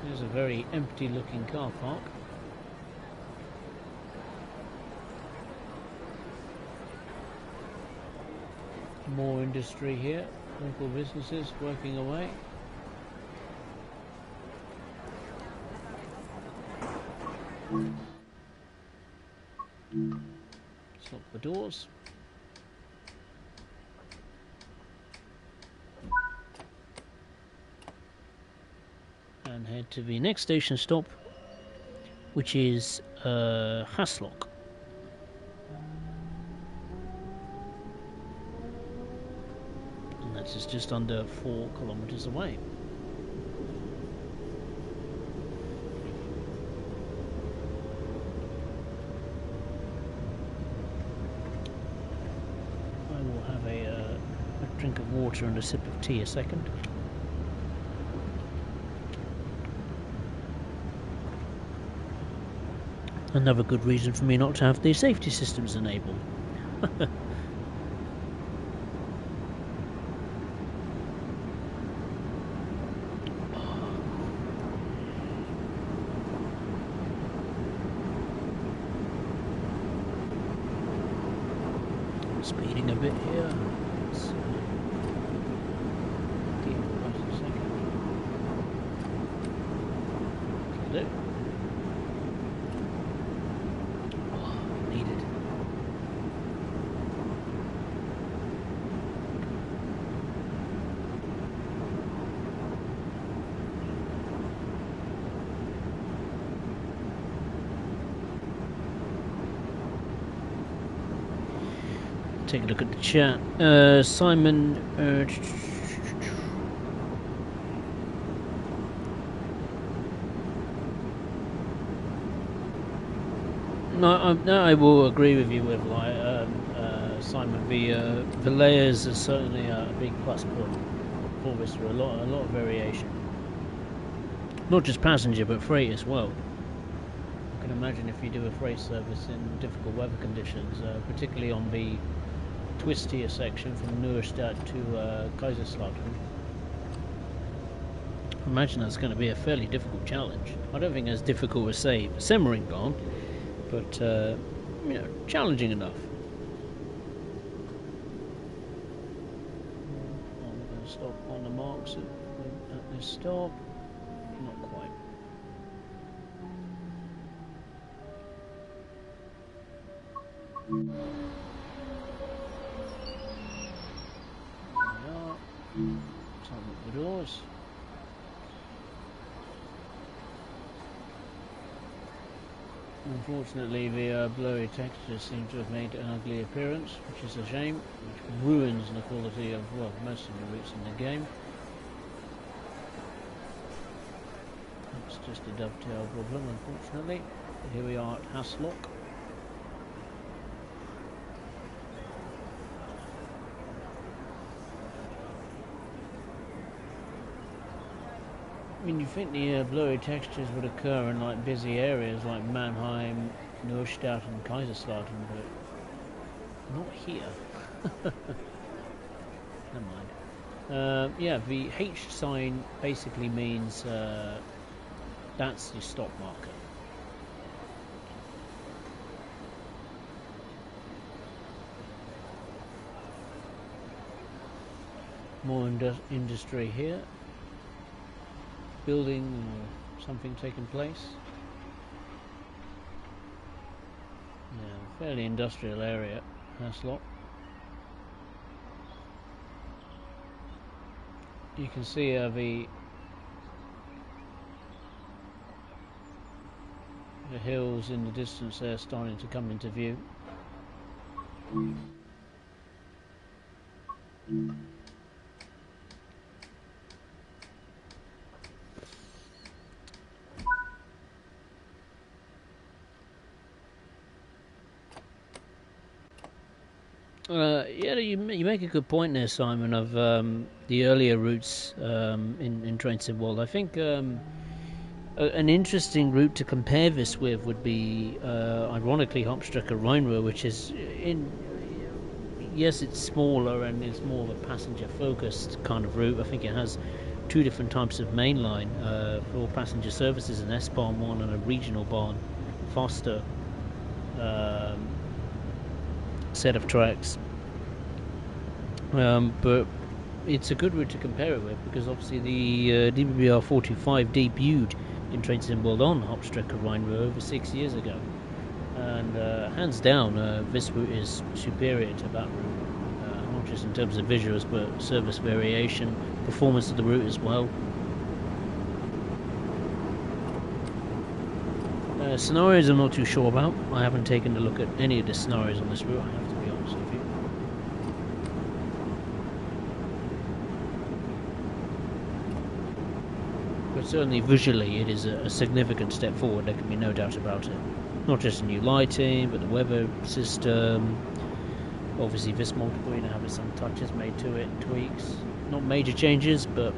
There's a very empty looking car park. More industry here, local businesses working away. Let's lock the doors. And head to the next station stop, which is Haslock. And that's just under 4 kilometers away. I will have a drink of water and a sip of tea a second. Another good reason for me not to have the safety systems enabled. Speeding a bit here. Hello. take a look at the chat. Simon. No, I will agree with you with Simon. The layers are certainly a big plus point for this. A lot of variation, not just passenger but freight as well. I can imagine if you do a freight service in difficult weather conditions, particularly on the twistier section from Neustadt to Kaiserslautern. I imagine that's going to be a fairly difficult challenge. I don't think as difficult as, say, Semmeringbahn, but you know, challenging enough. I'm going to stop on the marks at this stop. Not quite. There we are. Let's open the doors. Unfortunately, the blurry textures seem to have made an ugly appearance, which is a shame, which ruins the quality of, well, most of the routes in the game. It's just a dovetail problem, unfortunately. Here we are at Haslock. I mean, you think the blurry textures would occur in like busy areas like Mannheim, Neustadt and Kaiserslautern, but not here. Never mind. Yeah, the H sign basically means that's your stop marker. More industry here. Building or something taking place. Yeah, fairly industrial area, Haslock. You can see the hills in the distance there starting to come into view. Yeah, you make a good point there, Simon, of the earlier routes in Train Sim World. I think an interesting route to compare this with would be, ironically, Hauptstrecke Rheinruhr, which is yes, it's smaller and it's more of a passenger-focused kind of route. I think it has two different types of mainline for passenger services, an S-Bahn one and a regional Bahn, faster set of tracks. But it's a good route to compare it with because obviously the DBR 45 debuted in Train Sim World on Hauptstrecke Rheinruhr over 6 years ago, and hands down this route is superior to that route, not just in terms of visuals but service variation, performance of the route as well. Scenarios I'm not too sure about. I haven't taken a look at any of the scenarios on this route, I have to be honest with you. But certainly visually it is a significant step forward, there can be no doubt about it. Not just new lighting, but the weather system. Obviously this multiple, you know, having some touches made to it, tweaks. Not major changes, but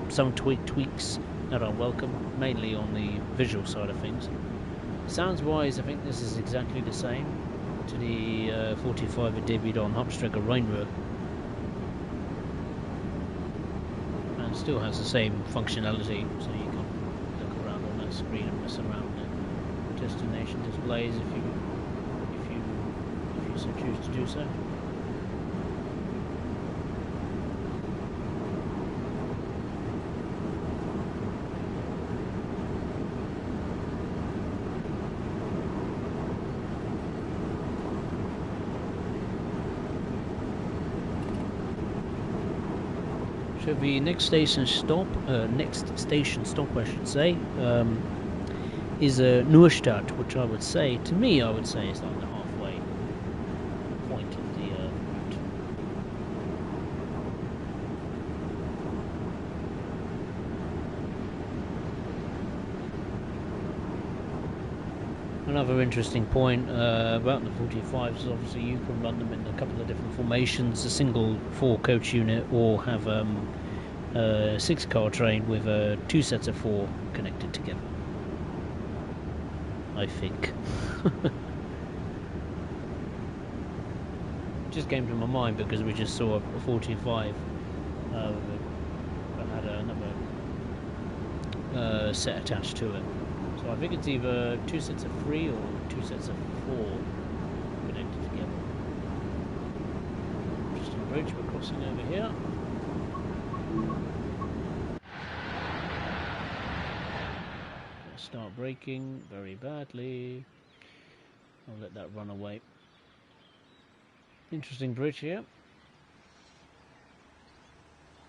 some tweaks that are welcome, mainly on the visual side of things. Sounds wise, I think this is exactly the same to the 45 that debuted on Hauptstrecke Rheinruhr, and still has the same functionality, so you can look around on that screen and mess around the destination displays if you so choose to do so. So the next station stop, I should say, is Neustadt, which I would say is like the halfway point Another interesting point about the 45s is obviously you can run them in a couple of different formations, a single 4-coach unit, or have a 6-car train with 2 sets of 4 connected together, I think. Just came to my mind because we just saw a 45 that had another set attached to it. So I think it's either 2 sets of 3 or 2 sets of 4 connected together. Interesting bridge we're crossing over here. Let's start braking very badly. I'll let that run away. Interesting bridge here.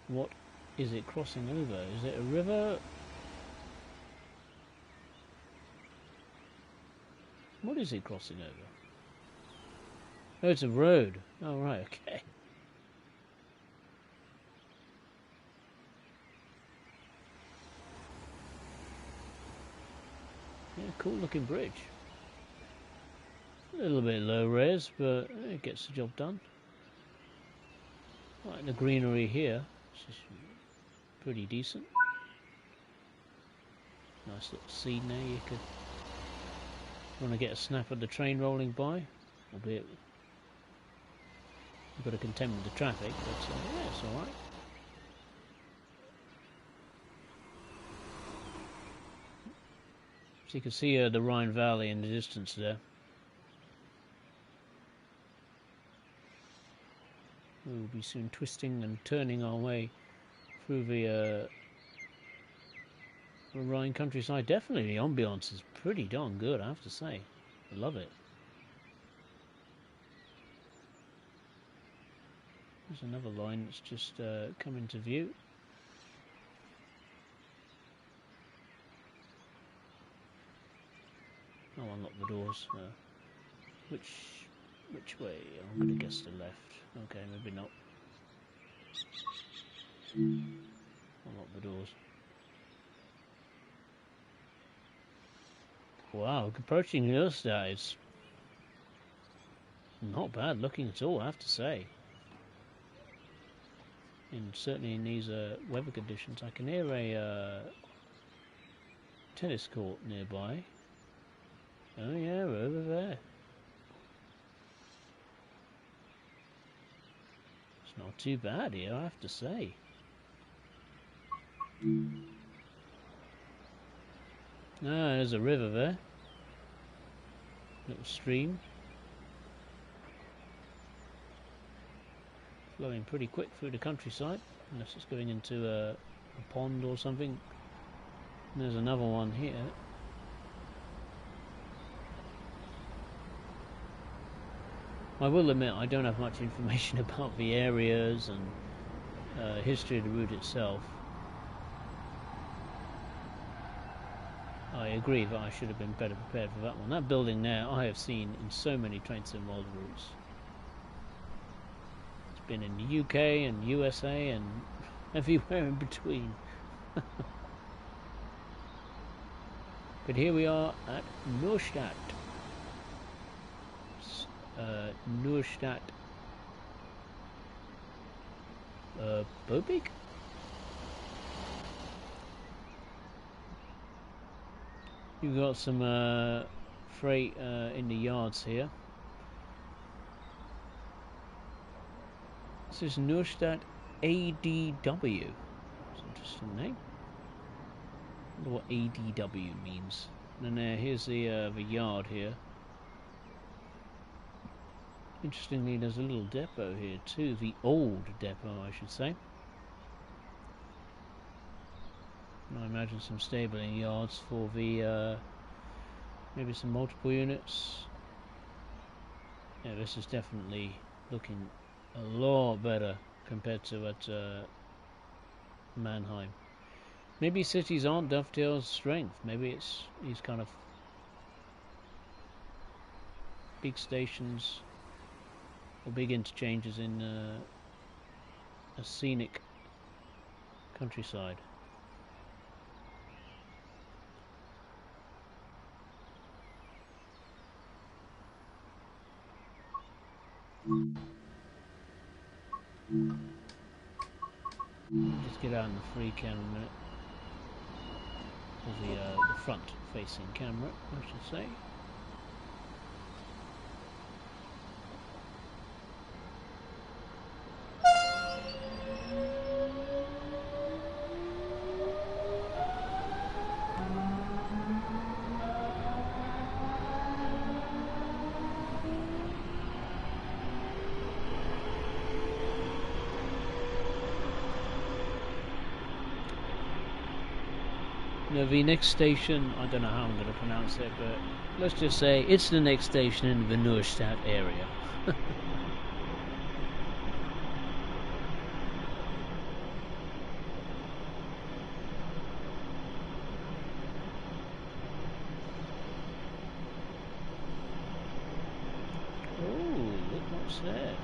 What is it crossing over? Is it a river? What is it crossing over? Oh, it's a road. Oh, right, okay. Yeah, cool looking bridge. A little bit low res, but it gets the job done. Right, the greenery here, which is pretty decent. Nice little scene there. You could want to get a snap of the train rolling by, albeit you've got to contend with the traffic, but yeah, it's alright. So you can see the Rhine Valley in the distance there. We'll be soon twisting and turning our way through the Rhine countryside. Definitely the ambience is pretty darn good, I have to say. I love it. There's another line that's just come into view. I'll unlock the doors. Which way? I'm going to guess the left. Okay, maybe not. Unlock the doors. Wow, approaching Neustadt is not bad looking at all, I have to say. And certainly in these weather conditions, I can hear a tennis court nearby. Oh yeah, we're over there. It's not too bad here, I have to say. Ah, there's a river there. Little stream. Flowing pretty quick through the countryside, unless it's going into a pond or something. And there's another one here. I will admit I don't have much information about the areas and history of the route itself. I agree that I should have been better prepared for that one. That building there I have seen in so many train sim world routes. It's been in the UK and USA and everywhere in between. But here we are at Neustadt. Neustadt Bobig? You've got some freight in the yards here. This is Neustadt ADW. It's an interesting name. I wonder what ADW means. And then here's the yard here. Interestingly, there's a little depot here too, the old depot I should say. And I imagine some stabling yards for the maybe some multiple units. Yeah, this is definitely looking a lot better compared to at Mannheim. Maybe cities aren't Dovetail's strength. Maybe it's these kind of big stations or big interchanges in a scenic countryside. Just get out in the free cam a minute. The front-facing camera, I should say. Now the next station, I don't know how I'm going to pronounce it, but let's just say it's the next station in the Neustadt area. Oh, look what's there.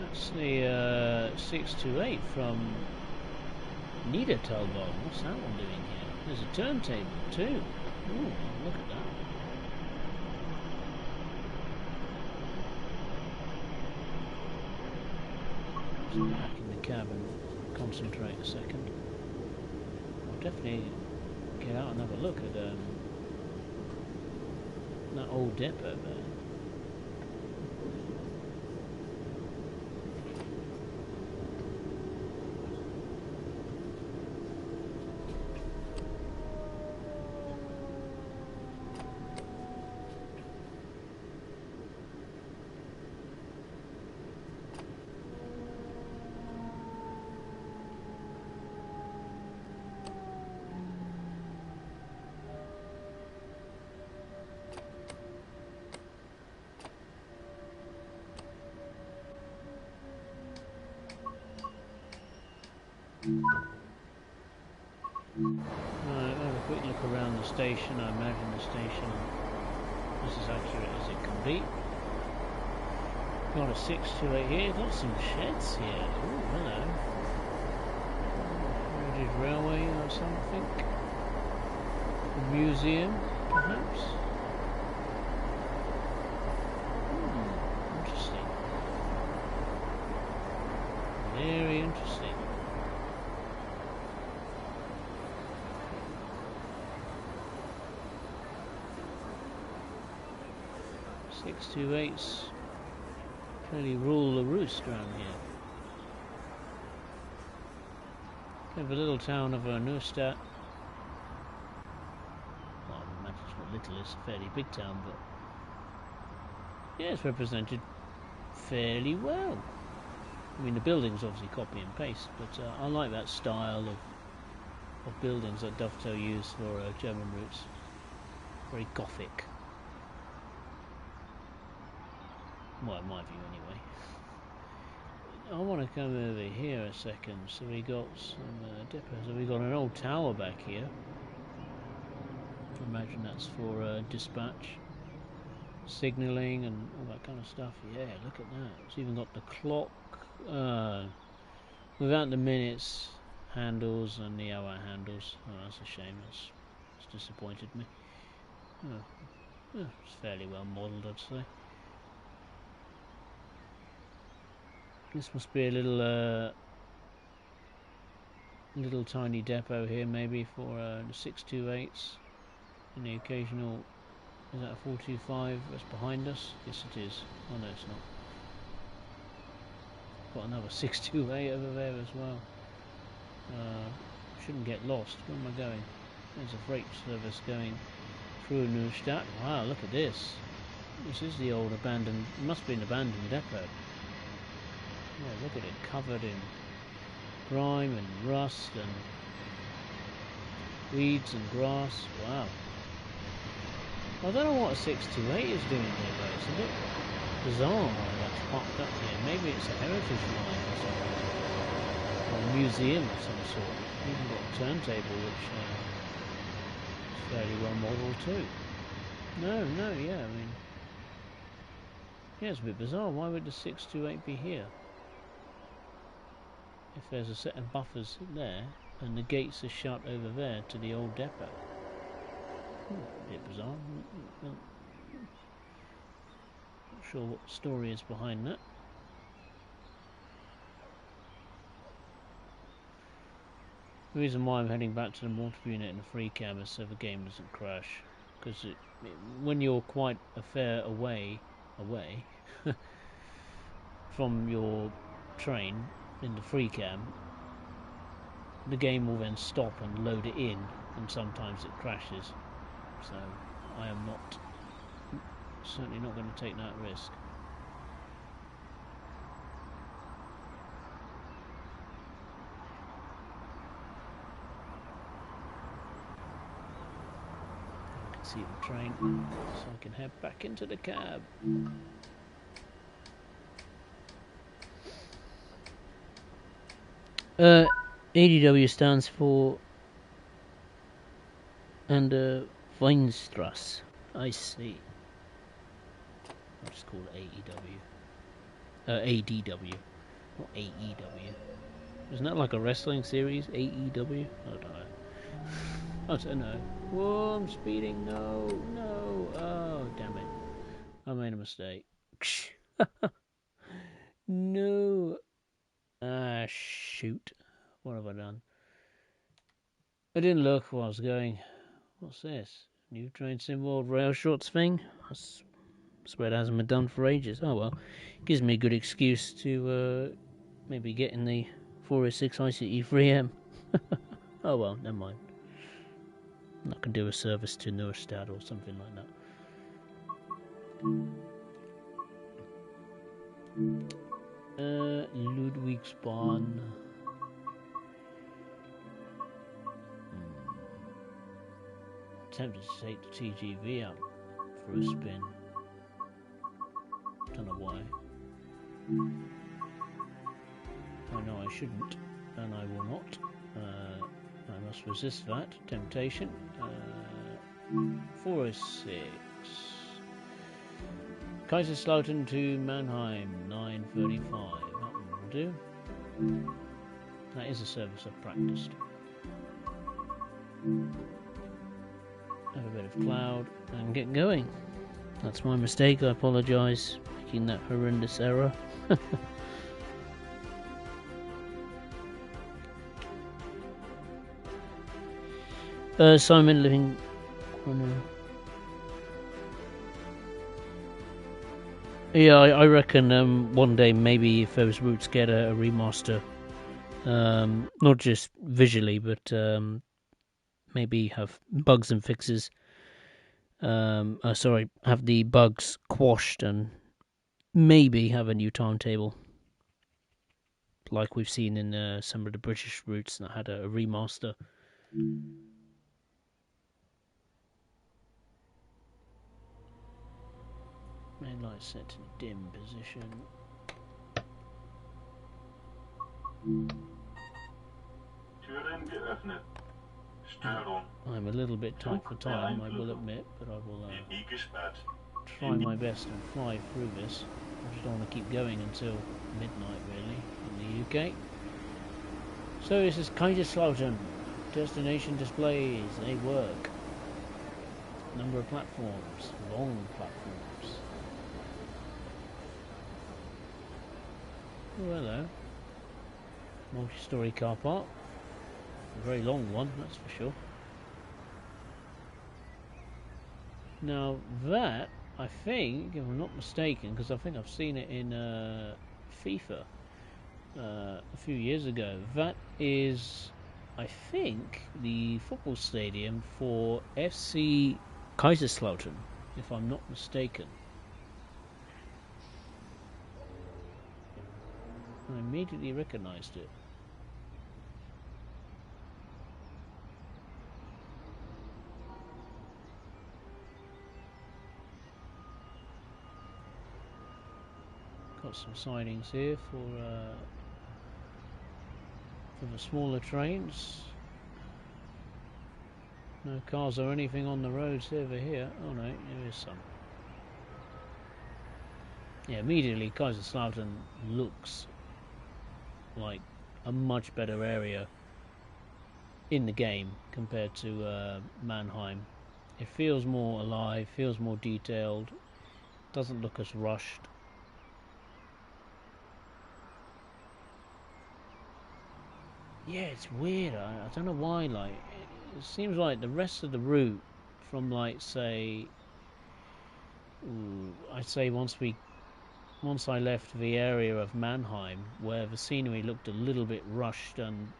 That's the 628 from Niedertalbahn. What's that one doing here? There's a turntable too. Ooh, look at that. Just back in the cab and concentrate a second. I'll definitely get out and have a look at that old depot there. Right, have a quick look around the station. I imagine the station is as accurate as it can be. Got a 628 here, got some sheds here. Ooh, hello. Heritage Railway or something. A museum, perhaps. Interesting. Very interesting. Six 2.8s clearly rule the roost around here. We have a little town of Neustadt. Well, I imagine it's not little, it's a fairly big town, but yeah, it's represented fairly well. I mean, the buildings obviously copy and paste, but I like that style of buildings that Dovetail use for German routes. Very Gothic. Well, in my view, anyway. I want to come over here a second. So we got some depots. So we got an old tower back here. I imagine that's for dispatch, signalling, and all that kind of stuff. Yeah, look at that. It's even got the clock without the minutes handles and the hour handles. Oh, that's a shame. It's disappointed me. Oh, it's fairly well modelled, I'd say. This must be a little tiny depot here, maybe for the 628s and the occasional. Is that a 425 that's behind us? Yes, it is. Oh no, it's not. Got another 628 over there as well. Shouldn't get lost. Where am I going? There's a freight service going through Neustadt. Wow, look at this. This is the old abandoned. It must be an abandoned depot. Yeah, look at it, covered in grime and rust and weeds and grass. Wow. I don't know what a 628 is doing here though. It's a bit bizarre why that's popped up here. Maybe it's a heritage line or something. Or a museum of some sort. Even got a turntable which is fairly well modelled too. No, yeah, I mean... Yeah, it's a bit bizarre. Why would the 628 be here? If there's a set of buffers there and the gates are shut over there to the old depot. A bit bizarre. Not sure what the story is behind that. The reason why I'm heading back to the mortar unit in a free cam is so the game doesn't crash. Because when you're quite a fair away from your train in the free cam, the game will then stop and load it in, and sometimes it crashes. So I am certainly not going to take that risk. I can see the train, so I can head back into the cab. ADW stands for Weinstrasse. I see. I'll just call it AEW. ADW, not AEW. Isn't that like a wrestling series? AEW? I don't know. I don't know. Whoa, I'm speeding. No. Oh, damn it. I made a mistake. No. Ah, shoot. What have I done? I didn't look while I was going. What's this? New train sim world rail shorts thing? I swear it hasn't been done for ages. Oh well. Gives me a good excuse to maybe get in the 406 ICE 3M. Oh well, never mind. I can do a service to Neustadt or something like that. Ludwigsbahn. Tempted to take the TGV out for a spin. Don't know why. I know I shouldn't, and I will not. I must resist that temptation. 406. Kaiserslautern to Mannheim, 9:35. That one will do. That is a service I've practiced. Have a bit of cloud and get going. That's my mistake. I apologise for making that horrendous error. Simon living. Oh no. Yeah, I reckon one day maybe if those routes get a remaster, not just visually, but maybe have bugs and fixes. Have the bugs quashed and maybe have a new timetable, like we've seen in some of the British routes that had a remaster. Main light set to dim position. Türen geöffnet. Störung. I'm a little bit tight for time, I will admit, but I will try my best and fly through this. I just don't want to keep going until midnight, really, in the UK. So this is Kaiserslautern. Destination displays, they work. Number of platforms, long platforms. Oh, hello. Multi-storey car park. A very long one, that's for sure. Now that, I think, if I'm not mistaken, because I think I've seen it in FIFA a few years ago, that is, I think, the football stadium for FC Kaiserslautern, if I'm not mistaken. I immediately recognised it. Got some sidings here for the smaller trains. No cars or anything on the roads over here. Oh no, there is some. Yeah, immediately Kaiserslautern looks like a much better area in the game compared to Mannheim. It feels more alive, feels more detailed, Doesn't look as rushed. Yeah, it's weird. I don't know why. Like, it seems like the rest of the route from, like, say, I'd say once I left the area of Mannheim, where the scenery looked a little bit rushed and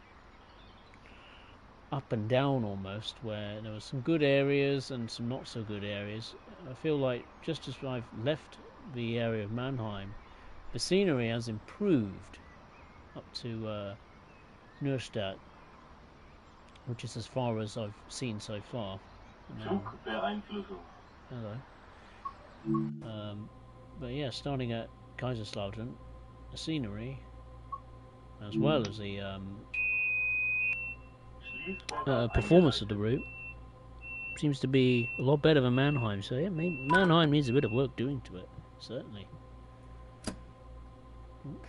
up and down almost, where there were some good areas and some not so good areas. I feel like just as I've left the area of Mannheim, the scenery has improved up to Neustadt, which is as far as I've seen so far. Zugbeeinflussung. Hello. But yeah, starting at Kaiserslautern, the scenery, as well as the performance of the route, seems to be a lot better than Mannheim. So yeah, maybe Mannheim needs a bit of work doing to it, certainly.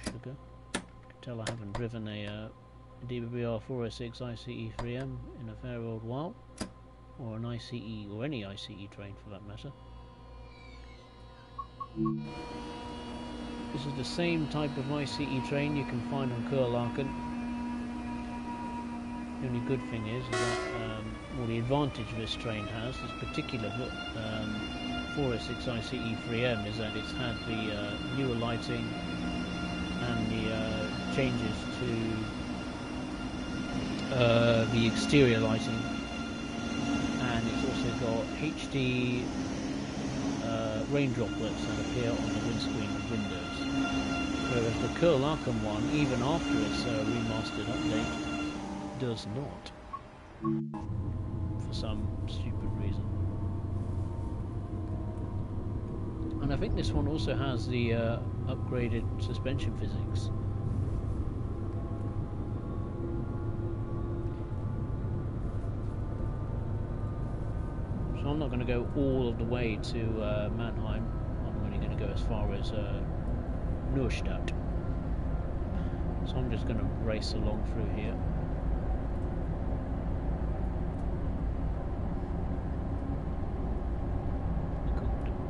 Sugar. Can tell I haven't driven a DBR 406 ICE 3M in a fair old while, or an ICE, or any ICE train for that matter. This is the same type of ICE train you can find on Kaiserslautern. The only good thing is that, well, the advantage this train has, this particular 406 ICE 3M, is that it's had the newer lighting and the changes to the exterior lighting, and it's also got HD rain droplets that appear on the windscreen of windows, whereas the Kaiserslautern one, even after its remastered update, does not, for some stupid reason. And I think this one also has the upgraded suspension physics. So I'm not going to go all of the way to Mannheim. I'm only going to go as far as Neustadt. So I'm just going to race along through here.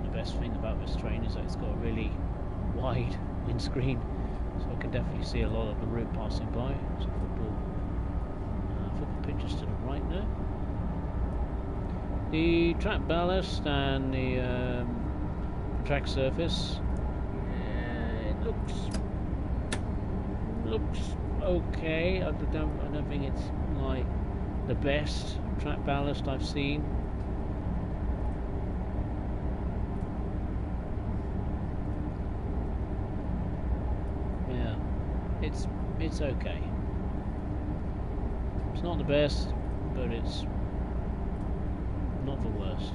The best thing about this train is that it's got a really wide windscreen, so I can definitely see a lot of the route passing by. So football pitches to the right there. The track ballast and the track surface, it looks okay. I don't think it's like the best track ballast I've seen. Yeah, it's okay. It's not the best, but it's not the worst.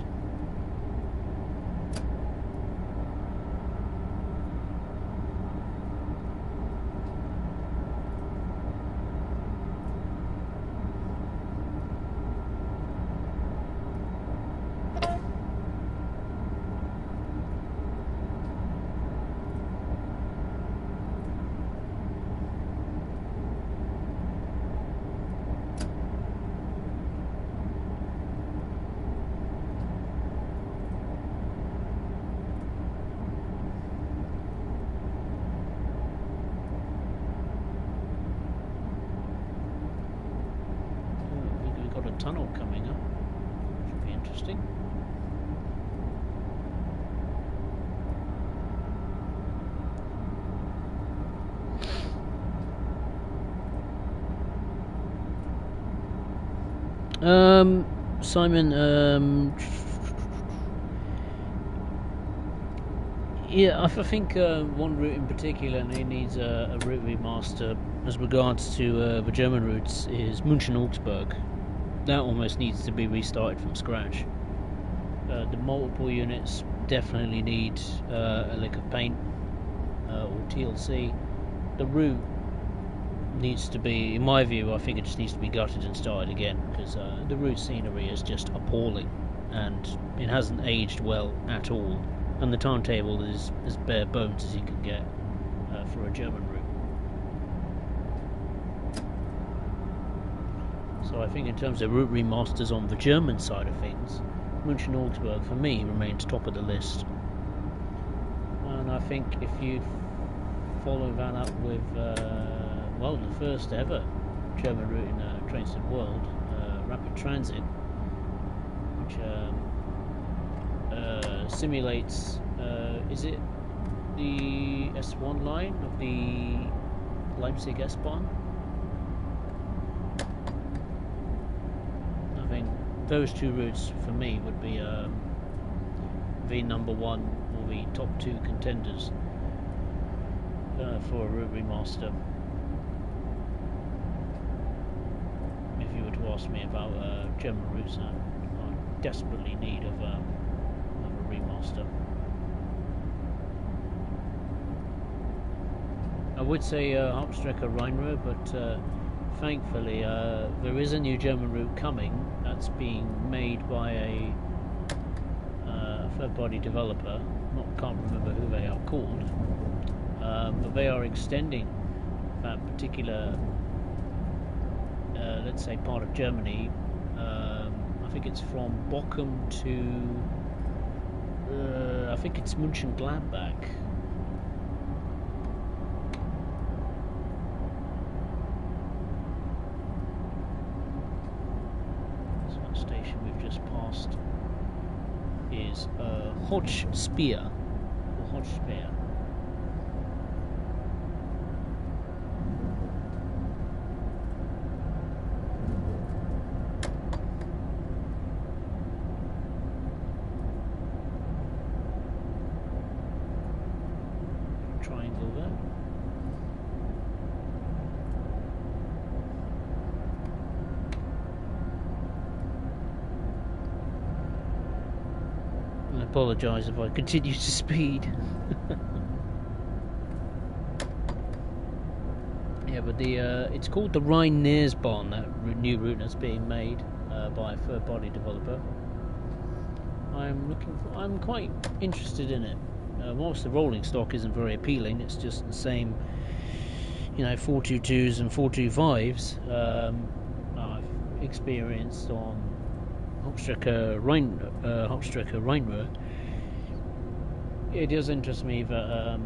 Tunnel coming up. Should be interesting. Simon, yeah, I think one route in particular needs a route remaster as regards to the German routes is München-Augsburg. That almost needs to be restarted from scratch. The multiple units definitely need a lick of paint or TLC. The route needs to be, in my view, I think it just needs to be gutted and started again, because the route scenery is just appalling and it hasn't aged well at all, and the timetable is as bare bones as you can get for a German route. So I think in terms of route remasters on the German side of things, München-Augsburg for me remains top of the list. And I think if you follow that up with, well, the first ever German route in Trains to the World, Rapid Transit, which simulates, is it the S1 line of the Leipzig S-Bahn? I think those two routes for me would be the number one or the top two contenders for a route remaster. If you were to ask me about German routes that are desperately in need of a remaster, I would say Hauptstrecke Rheinruhr, but thankfully there is a new German route coming that's being made by a third-party developer. Can't remember who they are called, but they are extending that particular, let's say, part of Germany. I think it's from Bochum to, I think it's Mönchengladbach. This one station we've just passed is Hochspeer, or Hochspeer. Triangle there. I apologise if I continue to speed. Yeah, but the it's called the Rhein-Nears-Bahn, that new route that's being made by a third-party developer. I'm quite interested in it. Whilst the rolling stock isn't very appealing, it's just the same, 422s and 425s I've experienced on Hauptstrecke Rheinruhr. It does interest me that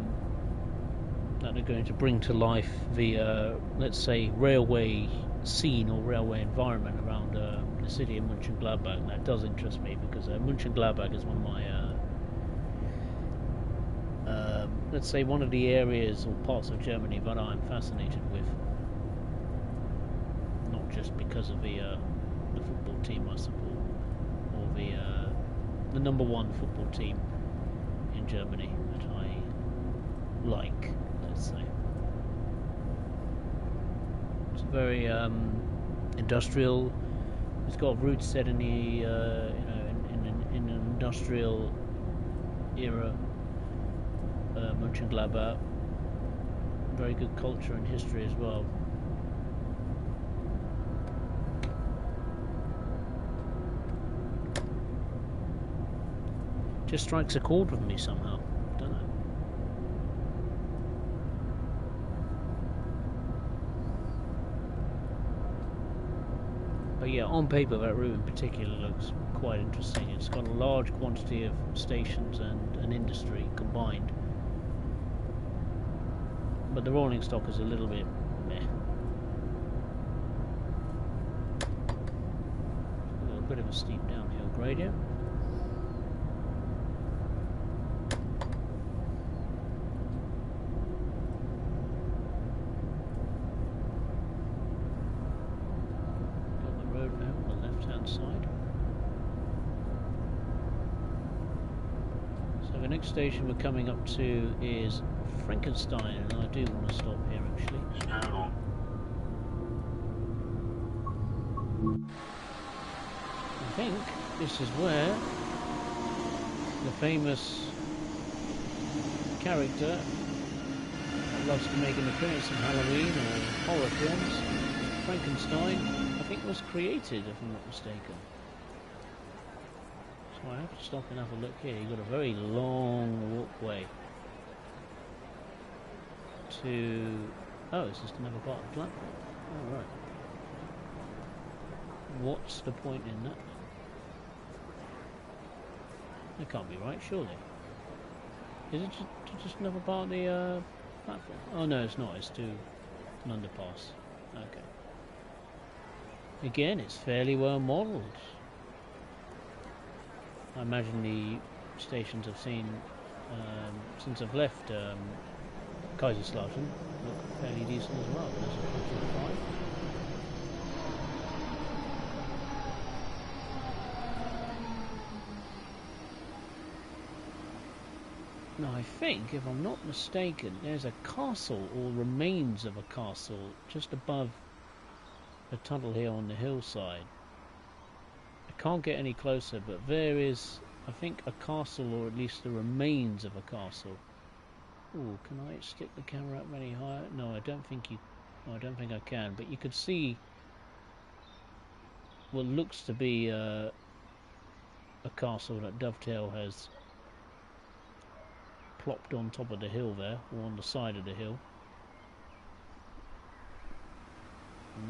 they're going to bring to life the, let's say, railway scene or railway environment around the city of Mönchengladbach. That does interest me because Mönchengladbach is one of my, let's say, one of the areas or parts of Germany that I'm fascinated with. Not just because of the football team I support, or the number one football team in Germany that I like, let's say. It's very industrial. It's got roots set in the in an industrial era. Mönchengladbach, very good culture and history as well. Just strikes a chord with me somehow. Don't know. But yeah, on paper that route in particular looks quite interesting. It's got a large quantity of stations and an industry combined. But the rolling stock is a little bit meh. A bit of a steep downhill grade here. Got the road now on the left-hand side. So the next station we're coming up to is Frankenstein, and I do want to stop here actually. I think this is where the famous character that loves to make an appearance in Halloween or horror films, Frankenstein, I think was created, if I'm not mistaken. So I have to stop and have a look here. You've got a very long walkway to... Oh, it's just another part of the platform. Oh, right. What's the point in that? That can't be right, surely. Is it just another part of the platform? Oh no, it's not. It's an underpass. Okay. Again, it's fairly well modelled. I imagine the stations I've seen since I've left Kaiserslautern look fairly decent as well. There's a Phälzische Ludwigsbahn. Now I think, if I'm not mistaken, there's a castle or remains of a castle just above the tunnel here on the hillside. I can't get any closer, but there is, I think, a castle, or at least the remains of a castle. Ooh, can I stick the camera up any higher? No, I don't think I can. But you could see what looks to be a castle that Dovetail has plopped on top of the hill there, or on the side of the hill.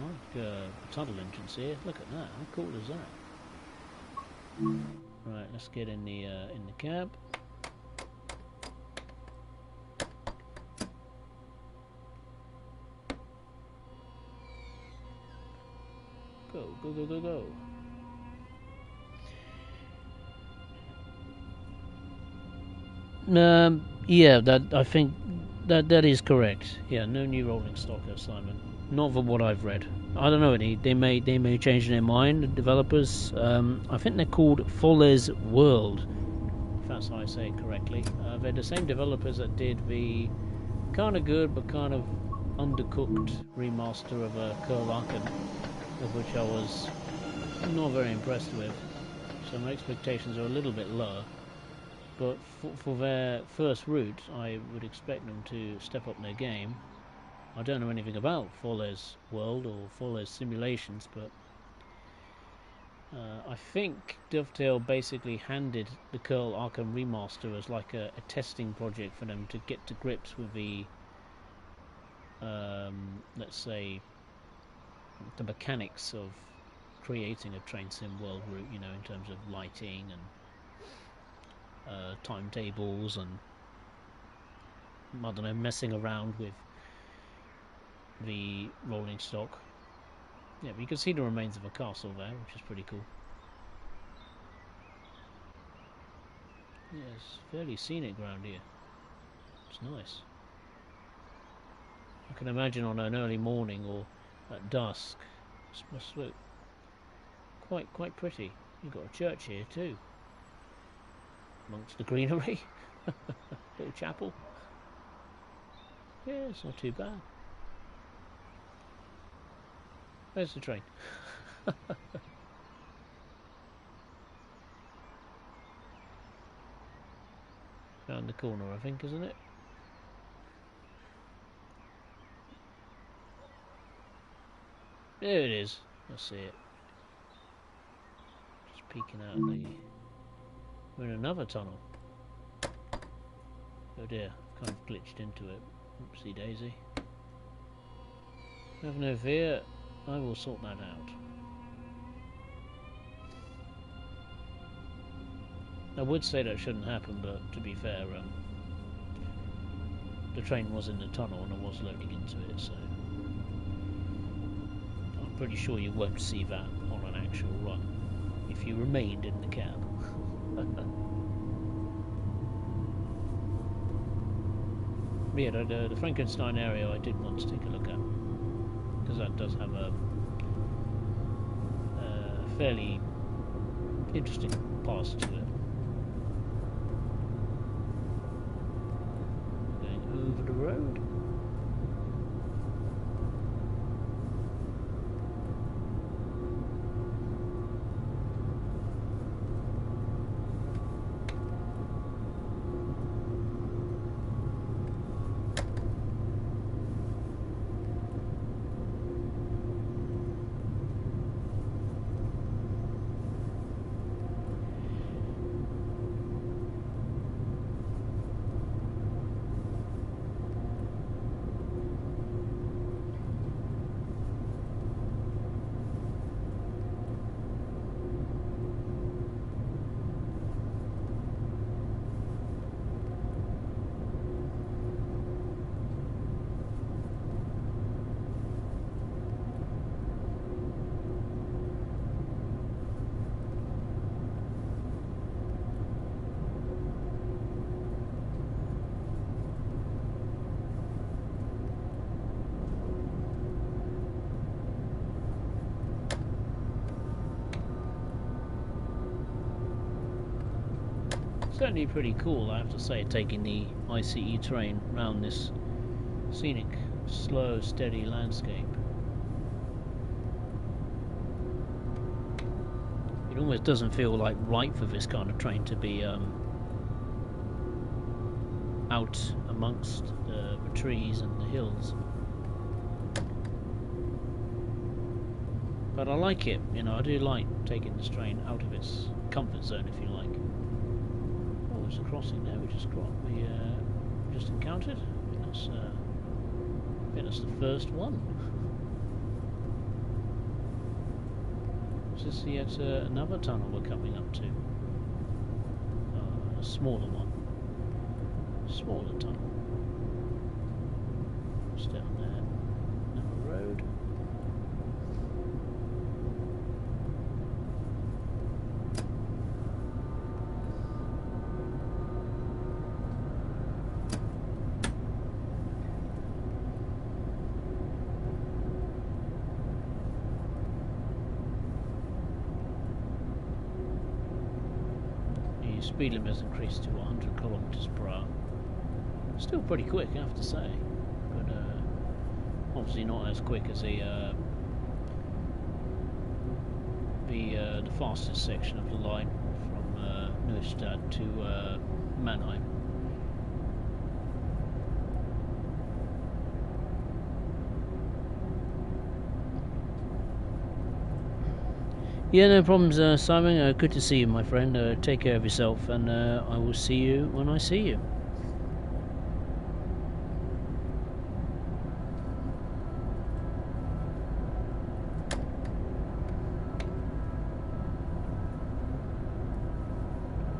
Like a tunnel entrance here. Look at that. How cool is that? Right, let's get in the cab. Go, go, go, go, go. Yeah, I think that is correct. Yeah, no new rolling stock assignment. Not from what I've read. I don't know any. They may change their mind. The developers. I think they're called Phälzische World, if that's how I say it correctly. They're the same developers that did the kind of good but kind of undercooked remaster of Kaiserslautern, of which I was not very impressed with. So my expectations are a little bit lower. But for their first route, I would expect them to step up their game. I don't know anything about Phälzische World or Phälzische Simulations, but I think Dovetail basically handed the Kaiserslautern remaster as like a testing project for them to get to grips with the, let's say, the mechanics of creating a train sim world route, you know, in terms of lighting and timetables and, I don't know, messing around with the rolling stock. Yeah, but you can see the remains of a castle there, which is pretty cool. Yeah, it's fairly scenic around here. It's nice. I can imagine on an early morning or at dusk, this must look quite pretty. You've got a church here too, amongst the greenery. Little chapel. Yeah, it's not too bad. Where's the train? Round the corner, I think, isn't it? There it is. I see it. Just peeking out of the... We're in another tunnel. Oh dear, I've kind of glitched into it. Oopsie daisy. Have no fear, I will sort that out. I would say that shouldn't happen, but to be fair, the train was in the tunnel and I was loading into it, so I'm pretty sure you won't see that on an actual run if you remained in the cab. Yeah, the Frankenstein area I did want to take a look at, because that does have a fairly interesting past to it. Going over the road. certainly pretty cool, I have to say, taking the ICE train round this scenic, slow, steady landscape. It almost doesn't feel like right for this kind of train to be out amongst the trees and the hills. But I like it, you know, I do like taking this train out of its comfort zone, if you like. Oh, there's a crossing there we just encountered. I think that's the first one. Is this yet another tunnel we're coming up to? A smaller one. Smaller tunnel. What's down there? Another road. The speed limit has increased to 100 kilometers per hour. Still pretty quick, I have to say, but obviously not as quick as the fastest section of the line from Neustadt to Mannheim. Yeah, no problems, Simon. Good to see you, my friend. Take care of yourself, and I will see you when I see you.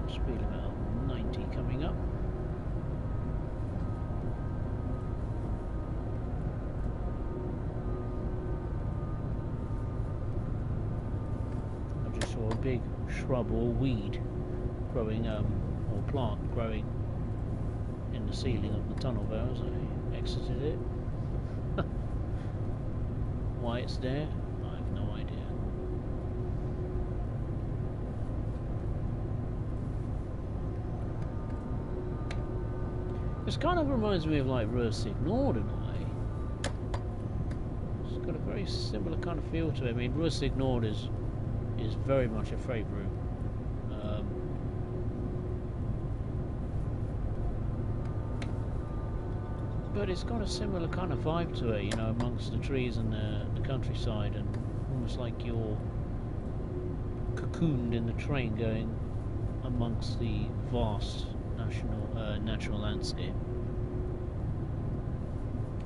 Speed about 90 coming up. I just saw a big shrub or weed growing, or plant growing in the ceiling of the tunnel there as I exited it. Why it's there, I have no idea. This kind of reminds me of like Nord in a way. It's got a very similar kind of feel to it. I mean, Nord is very much a freight route. But it's got a similar kind of vibe to it, you know, amongst the trees and the countryside, and almost like you're cocooned in the train going amongst the vast natural landscape.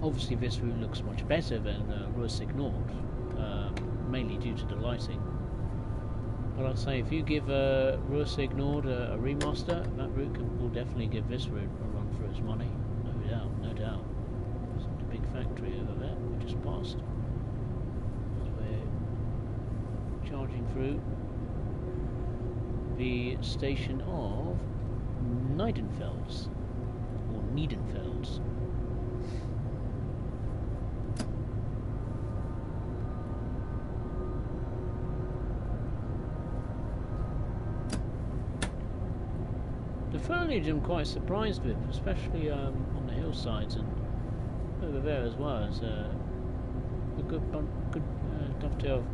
Obviously this route looks much better than Nord, mainly due to the lighting. But I'd say if you give Nord a remaster, that route will definitely give this route a run for its money. No doubt. There's a big factory over there we just passed. As we're charging through the station of Niedenfels, or Niedenfels. The foliage I'm quite surprised with, especially on the hillsides and over there as well. It's a good dovetail.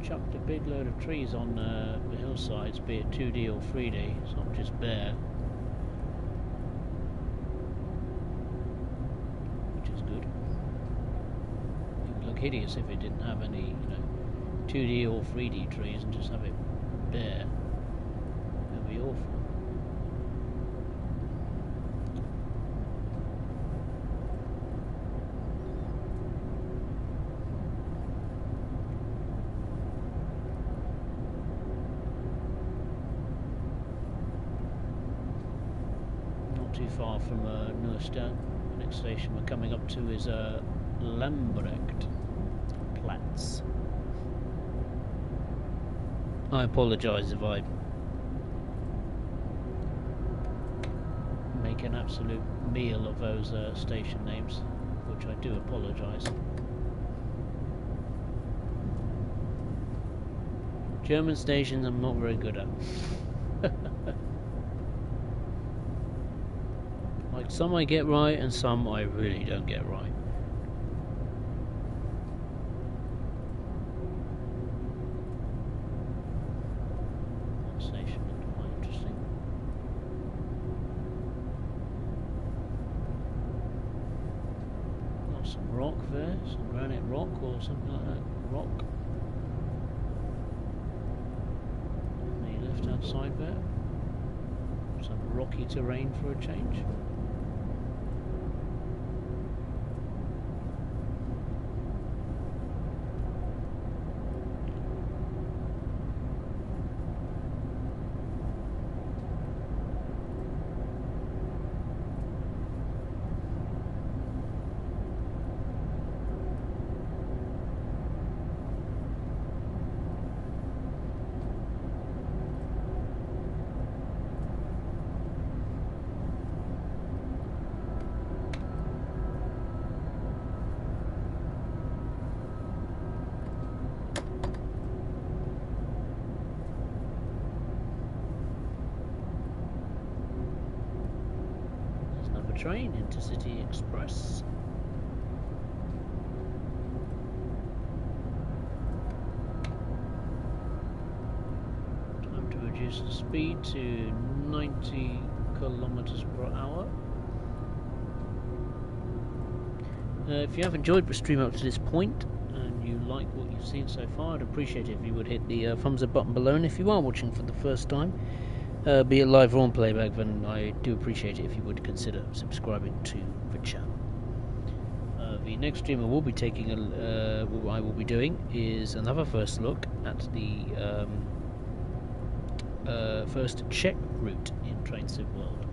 Chucked a big load of trees on the hillsides, be it 2D or 3D. It's not just bare, which is good. It would look hideous if it didn't have any, you know, 2D or 3D trees and just have it bare. Awful. Not too far from Neustadt. The next station we're coming up to is Lambrechtplatz. I apologise if I make an absolute meal of those station names, which I do apologise. German stations I'm not very good at. Like, some I get right and some I really don't get right. That station looked quite interesting. Got some rock there, some granite rock or something like that. Rock. On the left hand side there. Some rocky terrain for a change. Train, Intercity Express. Time to reduce the speed to 90 kilometers per hour. If you have enjoyed the stream up to this point and you like what you've seen so far, I'd appreciate it if you would hit the thumbs up button below, and if you are watching for the first time, be it live or on playback, then I do appreciate it if you would consider subscribing to the channel. The next stream I will be taking, what I will be doing is another first look at the first Czech route in Train Sim World,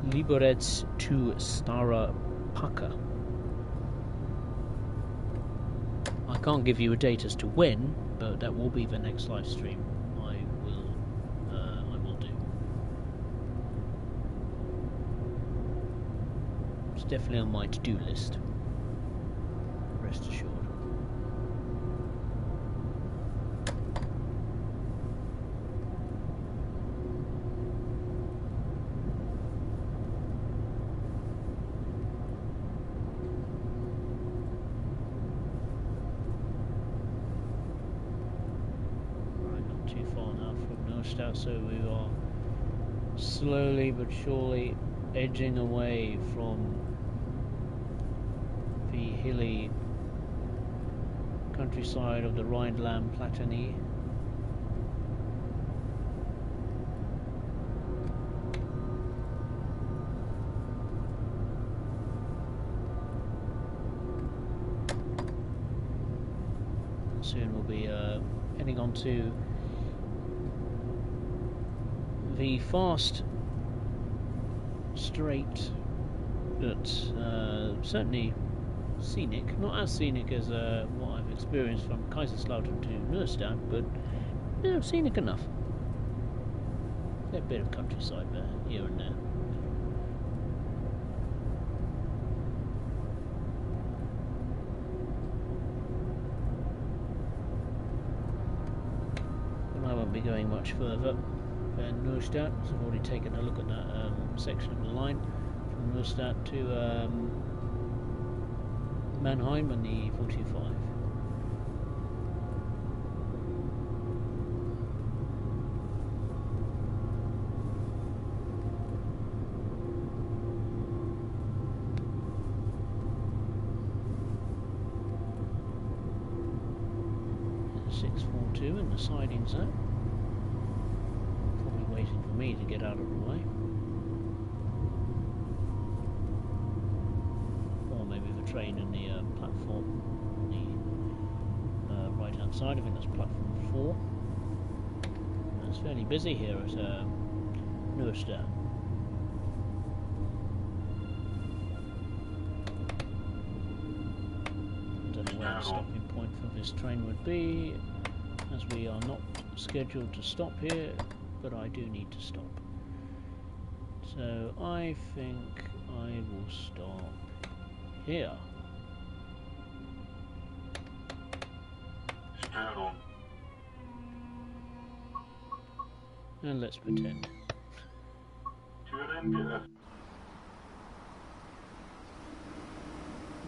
Liberec to Stara Paka. I can't give you a date as to when, but that will be the next live stream. Definitely on my to-do list, rest assured. Right, not too far now from Neustadt, so we are slowly but surely edging away from the hilly countryside of the Rhineland-Palatinate. Soon we'll be heading on to the fast straight, but certainly scenic, not as scenic as what I've experienced from Kaiserslautern to Neustadt, but you know, scenic enough. A bit of countryside there, here and there. But I won't be going much further than Neustadt, so I've already taken a look at that section of the line from Neustadt to Mannheim and the 425. And 642 in the sidings there. Probably waiting for me to get out of the way. Train in the platform on the right hand side. I think that's platform 4. And it's fairly busy here at Neustadt. I don't know where the stopping point for this train would be, as we are not scheduled to stop here, but I do need to stop. So I think I will stop here. And let's pretend.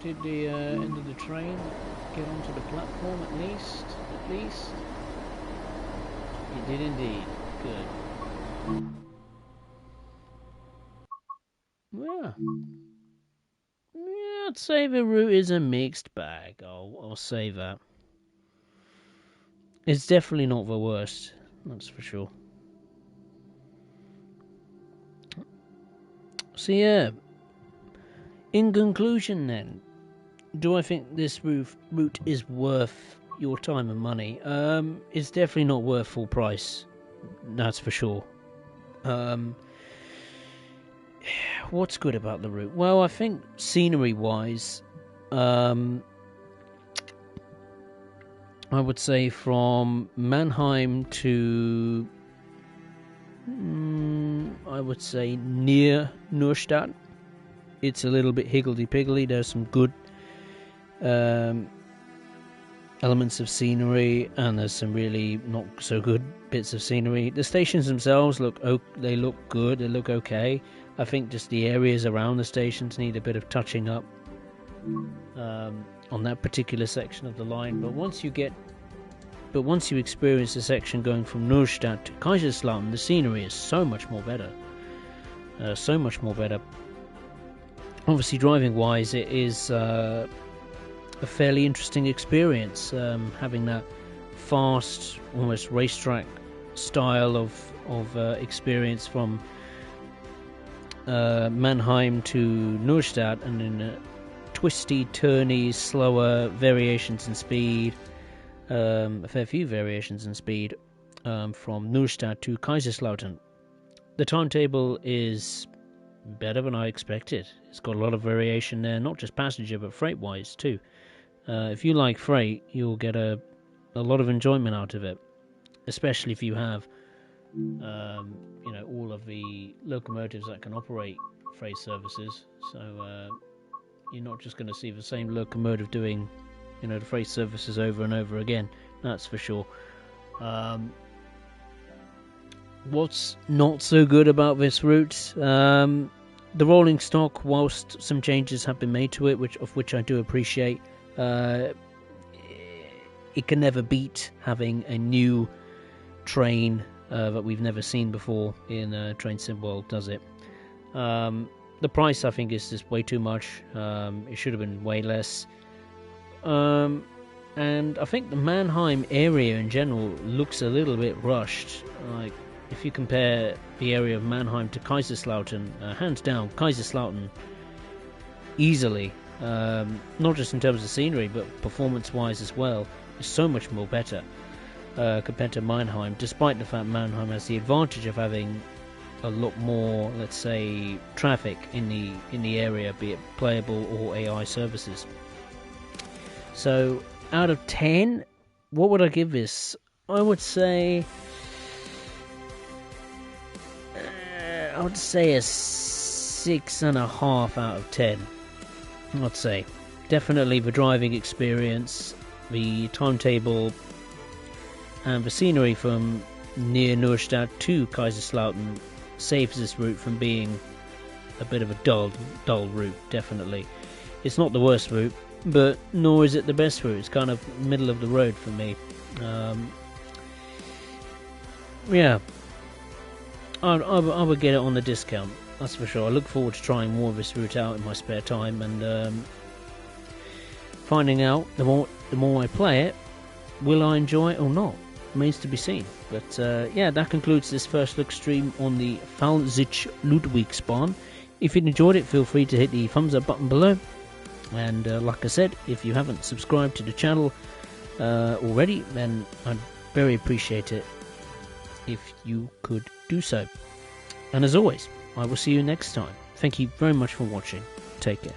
Did the end of the train get onto the platform at least? At least? It did indeed. Good. Yeah. Yeah, I'd say the route is a mixed bag. I'll say that. It's definitely not the worst. That's for sure. So yeah. In conclusion then, do I think this route is worth your time and money? It's definitely not worth full price. That's for sure. What's good about the route? Well, I think scenery-wise, I would say from Mannheim to, I would say near Neustadt, it's a little bit higgledy-piggledy. There's some good elements of scenery, and there's some really not so good bits of scenery. The stations themselves look good. They look okay. I think just the areas around the stations need a bit of touching up on that particular section of the line. But once you experience the section going from Neustadt to Kaiserslautern, the scenery is so much more better. Obviously, driving-wise, it is a fairly interesting experience, having that fast, almost racetrack style of experience from Mannheim to Neustadt, and then twisty, turny, slower variations in speed, a fair few variations in speed from Neustadt to Kaiserslautern. The timetable is better than I expected. It's got a lot of variation there, not just passenger but freight-wise too. If you like freight, you'll get a lot of enjoyment out of it, especially if you have all of the locomotives that can operate freight services. So you're not just going to see the same locomotive doing the freight services over and over again, that's for sure. What's not so good about this route? The rolling stock, whilst some changes have been made to it, which I do appreciate, it can never beat having a new train that we've never seen before in Train Sim World, does it? The price, I think, is just way too much. It should have been way less. And I think the Mannheim area in general looks a little bit rushed. Like, if you compare the area of Mannheim to Kaiserslautern, hands down, Kaiserslautern easily, not just in terms of scenery, but performance-wise as well, is so much more better compared to Mannheim, despite the fact Mannheim has the advantage of having a lot more, let's say, traffic in the area, be it playable or AI services. So, out of 10, what would I give this? I would say a 6.5 out of 10. I'd say definitely the driving experience, the timetable, and the scenery from near Neustadt to Kaiserslautern saves this route from being a bit of a dull route. Definitely, it's not the worst route, but nor is it the best route. It's kind of middle of the road for me. Yeah, I would get it on the discount, that's for sure. I look forward to trying more of this route out in my spare time, and finding out the more I play it, will I enjoy it or not? Remains to be seen. But yeah, that concludes this first look stream on the Phälzische Ludwigsbahn. If you enjoyed it, feel free to hit the thumbs up button below. And like I said, if you haven't subscribed to the channel already, then I'd very appreciate it if you could do so. And as always, I will see you next time. Thank you very much for watching. Take care.